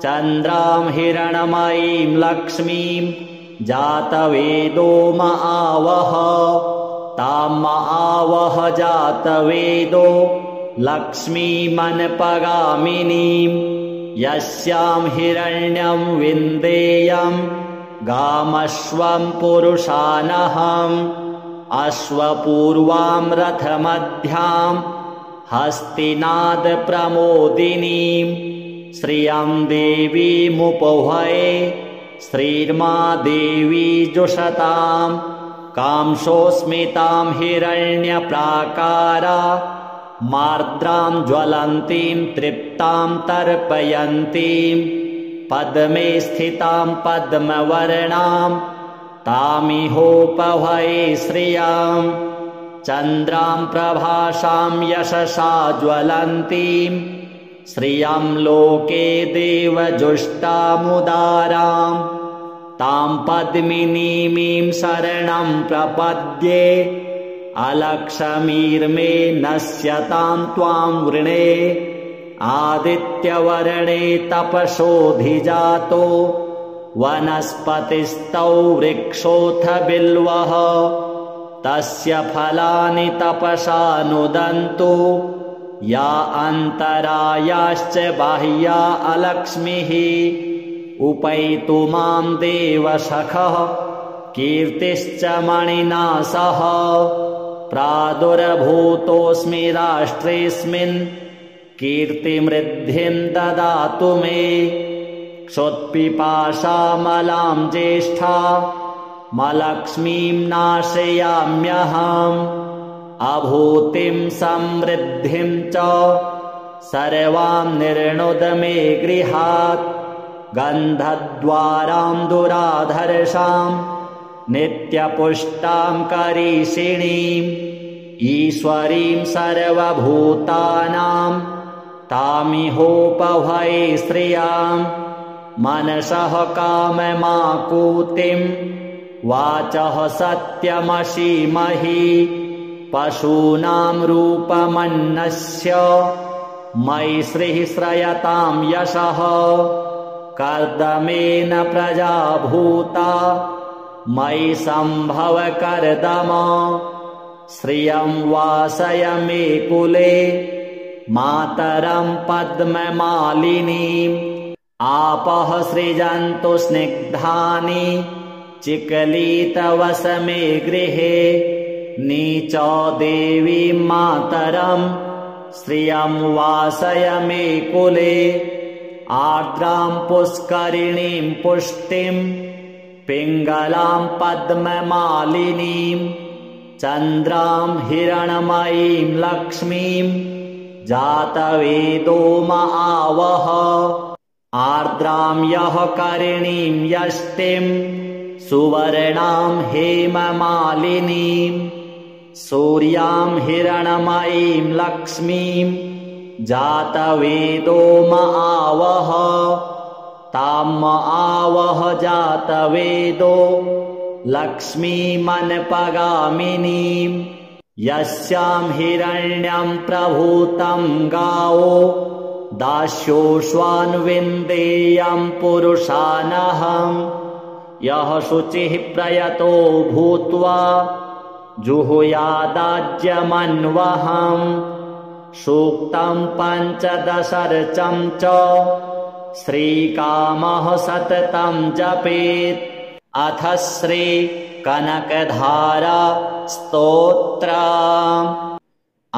चन्द्रां हिरणमयीं लक्ष्मीं जातवेदो म आवह तां म आवह जातवेदो लक्ष्मीमनपगामिनीं यस्यां हिरण्यं विन्देयं गामश्वं पुरुषानहम् अश्वपूर्वां रथमध्यां हस्तिनादप्रमोदिनीं श्रियं देवीमुपह्वये श्रीर्मा देवी जुषतां कांसोऽस्मितां हिरण्यप्राकारा मार्द्रां ज्वलन्तीं तृप्तां तर्पयन्तीं पद्मे स्थितां पद्मवर्णां तामिहोपह्वये श्रियां चन्द्रां प्रभासां यशसा ज्वलन्तीं श्रियं लोके देवजुष्टामुदारां तां पद्मिनीमीं शरणं प्रपद्ये अलक्ष्मीर्मे नश्यतां त्वां वृणे आदित्यवर्णे तपसोऽधिजातो वनस्पतिस्थौ वृक्षोऽथ बिल्वः तस्य फलानि तपसा नुदन्तु या अन्तरायाश्च बाह्या अलक्ष्मीः उपैतु मां देवसखः कीर्तिश्च मणिना सह प्रादुर्भूतोऽस्मि राष्ट्रेऽस्मिन् कीर्तिमृद्धिं ददातु मे क्षुत्पिपासामलां ज्येष्ठा मलक्ष्मीं नाशयाम्यहम् अभूतिं समृद्धिं च सर्वां निर्णुद मे गृहात् गन्धद्वारां दुराधर्षां नित्यपुष्टां करीषिणीं ईश्वरीं सर्वभूतानां तामिहोपह्वये श्रियां मनसः काममाकूतिं वाचः सत्यमसीमहि पशूनां रूपमन्नस्य मयि श्रीः श्रयतां यशः कर्दमेन प्रजा भूता मयि सम्भव कर्दम श्रियं वासय मे कुले मातरं पद्ममालिनीम् आपः सृजन्तु स्निग्धानि चिकलितवस मे गृहे नीचो देवीं मातरं श्रियं वासय मे कुले आर्द्रां पुष्करिणीं पुष्टिं पिङ्गलां पद्ममालिनीं चन्द्रां हिरणमयीं लक्ष्मीं जातवेदो म आवह आर्द्रां यः करिणीं यष्टिं सुवर्णां हेममालिनीं सूर्यां हिरणमयीं लक्ष्मीं जातवेदो म आवह तां म आवह जातवेदो लक्ष्मीमनपगामिनीं यस्यां हिरण्यं प्रभूतं गावो दास्योऽश्वान्विन्देयं पुरुषानहम् यः शुचिः प्रयतो भूत्वा जुहुयादाज्यमन्वहम् सूक्तं पञ्चदशर्चं च श्रीकामः सततं जपेत् अथ श्री कनकधारा स्तोत्रम्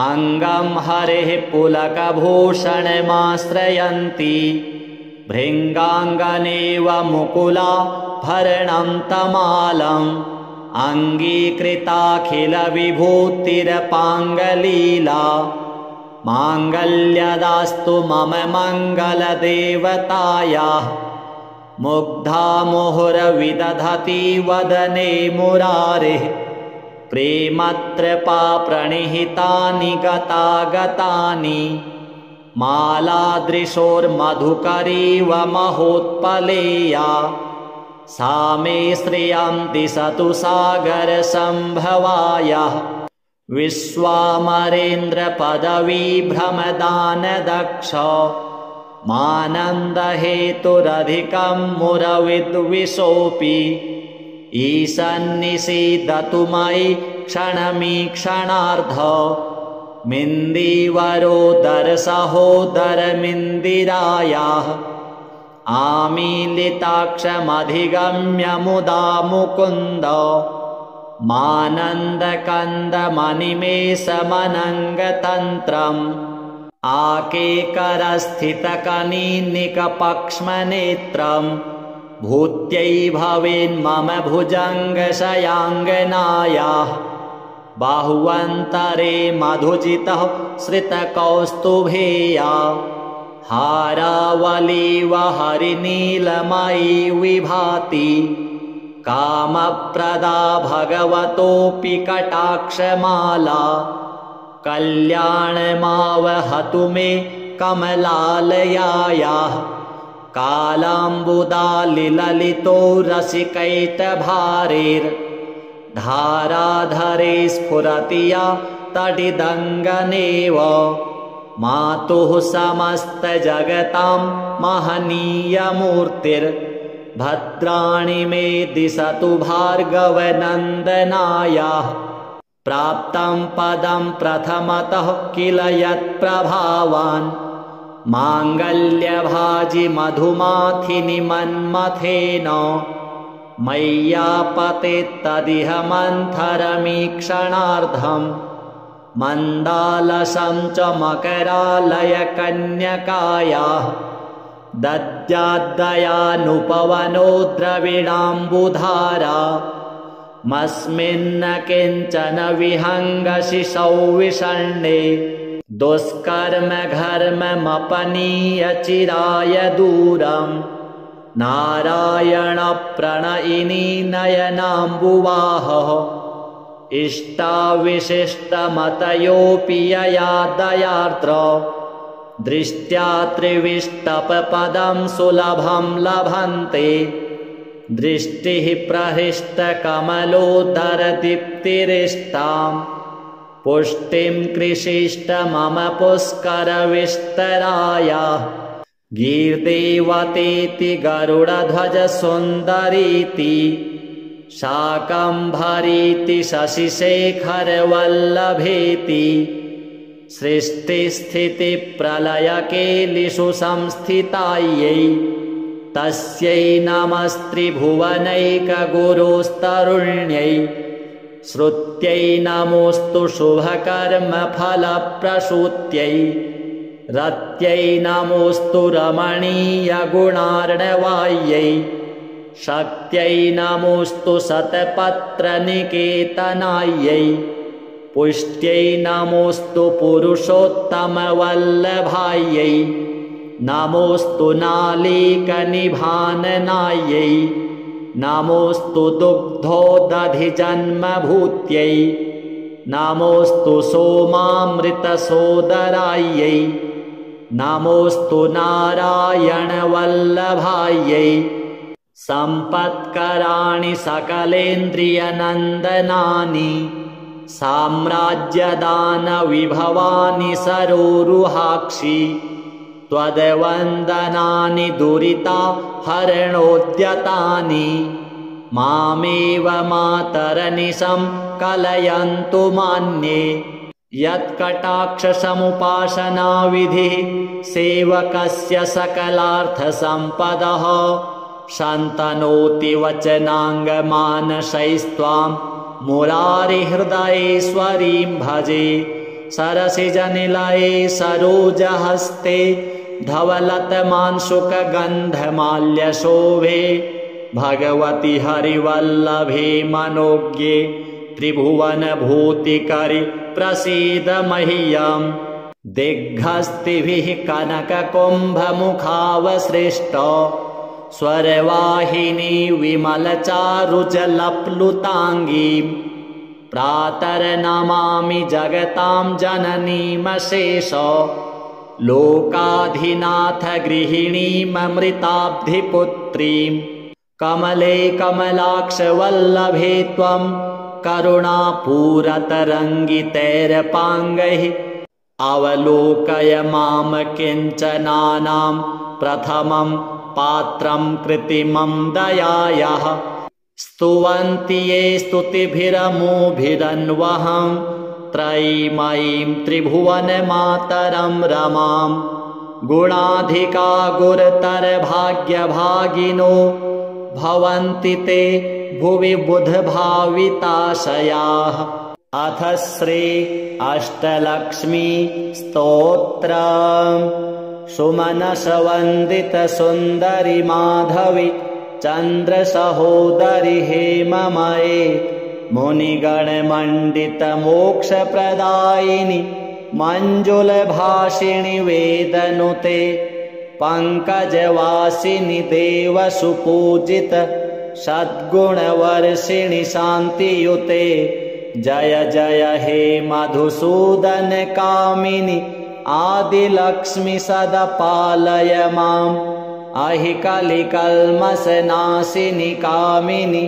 अङ्गं हरिः पुलकभूषणमाश्रयन्ति भृङ्गाङ्गनेव मुकुला भरणं तमालं अङ्गीकृताखिलविभूतिरपाङ्गलीला माङ्गल्यदास्तु मम मङ्गलदेवतायाः मुग्धा मुहुरविदधति वदने मुरारिः प्रेमत्रपा प्रणिहितानि गतागतानि मालादृशोर्मधुकरीव महोत्पलेया सा मे श्रियं दिशतु सागरसम्भवायाः विश्वामरेन्द्रपदवीभ्रमदानदक्ष मानन्दहेतुरधिकं मुरविद्विषोऽपि ईशन्निषीदतु मयि क्षणमीक्षणार्ध मिन्दीवरोदरसहोदरमिन्दिरायाः आमीलिताक्षमधिगम्य मुदा मुकुन्द मानन्दकन्दमनिमेषमनङ्गतन्त्रम् आकेकरस्थितकनीनिकपक्ष्मनेत्रम् भूत्यै भवेन्मम भुजङ्गशयाङ्गनायाः बाहुवन्तरे मधुजितः श्रितकौस्तुभेया हारावलीव हरिनीलमयी विभाति कामप्रदा भगवतोऽपि कटाक्षमाला कल्याणमावहतु मे कमलालयायाः कालाम्बुदालिललितो रसिकैटभारेर्धाराधरे स्फुरति या तडिदङ्गनेव मातुः समस्तजगतां महनीयमूर्तिर्भद्राणि मे दिशतु भार्गवनन्दनायाः प्राप्तं पदं प्रथमतः किल यत्प्रभावान् माङ्गल्यभाजि मधुमाथिनि मन्मथेन मय्यापतेत्तदिह मन्थरमीक्षणार्धम् मन्दालसं च मकरालयकन्यकायाः दद्याद्दयानुपवनो द्रविडाम्बुधारा मस्मिन्न किञ्चन विहङ्गशिशौ विषण्णे दुष्कर्मघर्ममपनीय चिराय दूरम् नारायणप्रणयिनी नयनाम्बुवाहः इष्टाविशिष्टमतयोऽपि यया दयार्द्र दृष्ट्या त्रिविष्टपपदं सुलभं लभन्ते दृष्टिः प्रहृष्टकमलोदरदीप्तिरिष्टां पुष्टिं कृषिष्ट मम पुष्करविस्तरायाः गीर्देवतेति गरुडध्वजसुन्दरीति शाकम्भरीति शशिशेखरवल्लभेति सृष्टिस्थितिप्रलयकेलिषु संस्थितायै तस्यै नमस्त्रिभुवनैकगुरोस्तरुण्यै श्रुत्यै नमोऽस्तु शुभकर्मफलप्रसूत्यै रत्यै नमोऽस्तु रमणीयगुणार्णवायै शक्त्यै नमोऽस्तु शतपत्रनिकेतनायै पुष्ट्यै नमोऽस्तु पुरुषोत्तमवल्लभायै नमोऽस्तु नालीकनिभाननायै नमोऽस्तु दुग्धोदधिजन्मभूत्यै नमोऽस्तु सोमामृतसोदरायै नमोऽस्तु नारायणवल्लभायै सम्पत्कराणि सकलेन्द्रियनन्दनानि साम्राज्यदानविभवानि सरोरुहाक्षि त्वद्वन्दनानि दुरिता हरणोद्यतानि मामेव मातरनिशं कलयन्तु मान्ये यत्कटाक्षसमुपासनाविधिः सेवकस्य सकलार्थसम्पदः शन्तनोति वचनाङ्गमानसैस्त्वां मुरारिहृदयेश्वरीं भजे सरसिजनिलये सरोजहस्ते धवलतमांशुकगन्धमाल्यशोभे भगवति हरिवल्लभे मनोज्ञे त्रिभुवनभूतिकरि प्रसीद मह्यम् दिग्हस्तिभिः कनककुम्भमुखावसृष्ट स्वरवाहिनी विमलचारुजलप्लुताङ्गीं प्रातर्नमामि जगतां जननीमशेष लोकाधिनाथ गृहिणीममृताब्धिपुत्रीं कमले कमलाक्षवल्लभे त्वं करुणापूरतरङ्गितैरपाङ्गैः अवलोकय मां किञ्चनानां प्रथमं पात्रं कृत्रिमं दयायाः स्तुवन्ति ये स्तुतिभिरमुभिरन्वहं त्रयीमयीं त्रिभुवनमातरं रमां गुणाधिका गुरुतरभाग्यभागिनो भवन्ति ते भुवि बुधभाविताशयाः। अथ श्री अष्टलक्ष्मी स्तोत्रम्। सुमनसवन्दित सुन्दरि माधवी चन्द्रसहोदरि हेममये मुनिगणमण्डित मोक्षप्रदायिनि मञ्जुलभाषिणि वेदनुते पङ्कजवासिनि देवसुपूजित सद्गुणवर्षिणि शान्तियुते जय जय हे मधुसूदन कामिनि आदिलक्ष्मि सदा पालय माम् अहिकलिकल्मषनाशिनि कामिनि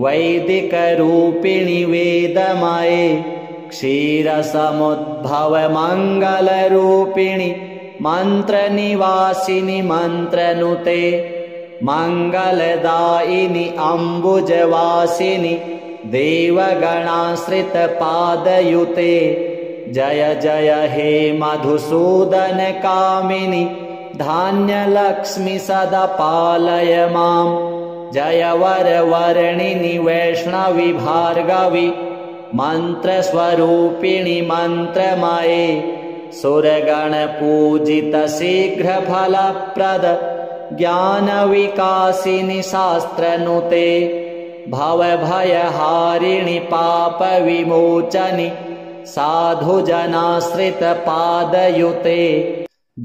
वैदिकरूपिणि वेदमये क्षीरसमुद्भव मङ्गलरूपिणि मन्त्रनिवासिनि मन्त्रनुते मङ्गलदायिनि अम्बुजवासिनि देवगणाश्रितपादयुते जय जय हे मधुसूदन कामिनि धान्यलक्ष्मि सदा पालय माम् जय वरवर्णिनि वैष्णवि भार्गवि मन्त्रस्वरूपिणि मन्त्रमये सुरगणपूजित शीघ्रफलप्रद ज्ञानविकासिनि शास्त्रनुते भवभयहारिणि पापविमोचनि साधुजनाश्रितपादयुते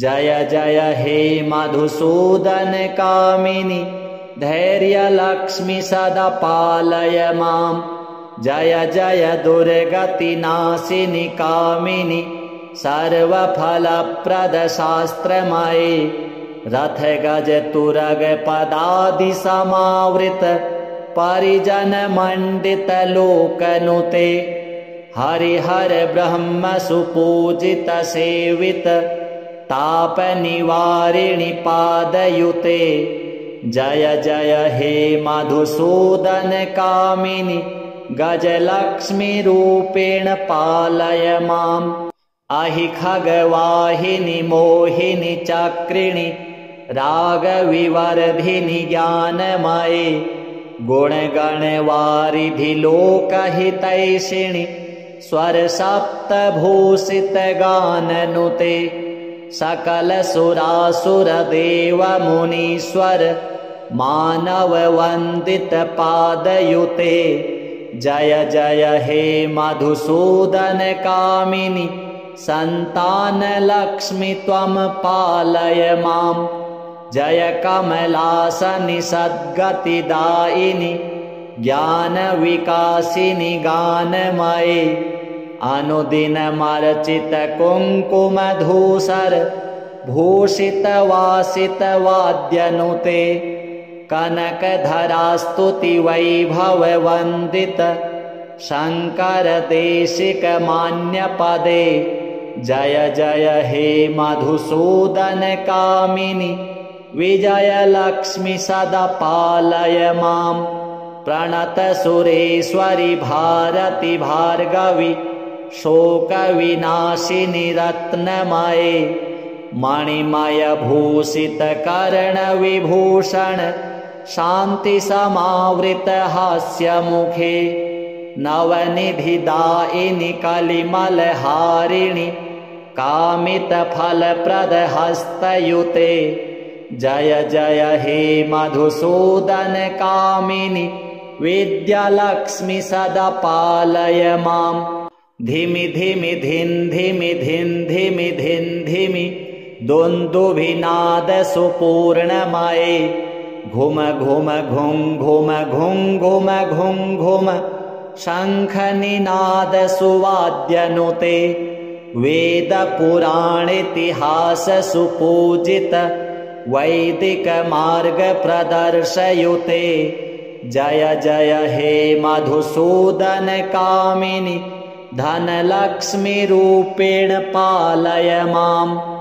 जय जय हे मधुसूदन कामिनि धैर्यलक्ष्मि सदा पालय माम् जय जय दुर्गतिनाशिनि कामिनि सर्वफलप्रद शास्त्रमये रथगज तुरग पदादि समावृत परिजनमण्डित लोकनुते हरिहर ब्रह्म सुपूजित सेवित तापनिवारिणि पादयुते जय जय हे मधुसूदन कामिनि गजलक्ष्मी रूपेण पालय माम् अहि खगवाहिनि मोहिनि चक्रिणि रागविवर्धिनि ज्ञानमये गुणगणवारिधि लोकहितैषिणि स्वरसप्तभूषित गाननुते सकल सुरासुर देव मुनीश्वर मानव वन्दित पादयुते जय जय हे मधुसूदन कामिनि संतान लक्ष्मी त्वं पालय माम् जय कमलासनि सद्गतिदायिनि ज्ञानविकासिनि गानमये अनुदिनमर्चित कुङ्कुमधूसर भूषित वासित वाद्यनुते कनकधरास्तुति वैभव वन्दित शङ्कर देशिक मान्यपदे जय जय हे मधुसूदन कामिनि विजयलक्ष्मी सदा पालय माम् प्रणत सुरेश्वरि भारति भार्गवि शोकविनाशिनि रत्नमये मणिमय भूषित कर्णविभूषण शान्ति समावृत हास्यमुखे नवनिधिदायिनि कलिमलहारिणि कामितफलप्रद हस्तयुते जय जय हे मधुसूदन कामिनि विद्यालक्ष्मी सदा पालय माम् धिमि धिमि धिन् धिमि धिन् धिमि धिन् धिमि दुन्दुभिनाद सुपूर्णमये घुम घुम घुं घुम घुं घुम घुं घुम शङ्खनिनाद सुवाद्यनुते वेद पुराण इतिहास सुपूजित वैदिक मार्ग प्रदर्शयुते जय जय हे मधुसूदन कामिनि धनलक्ष्मी रूपेण पालय माम्।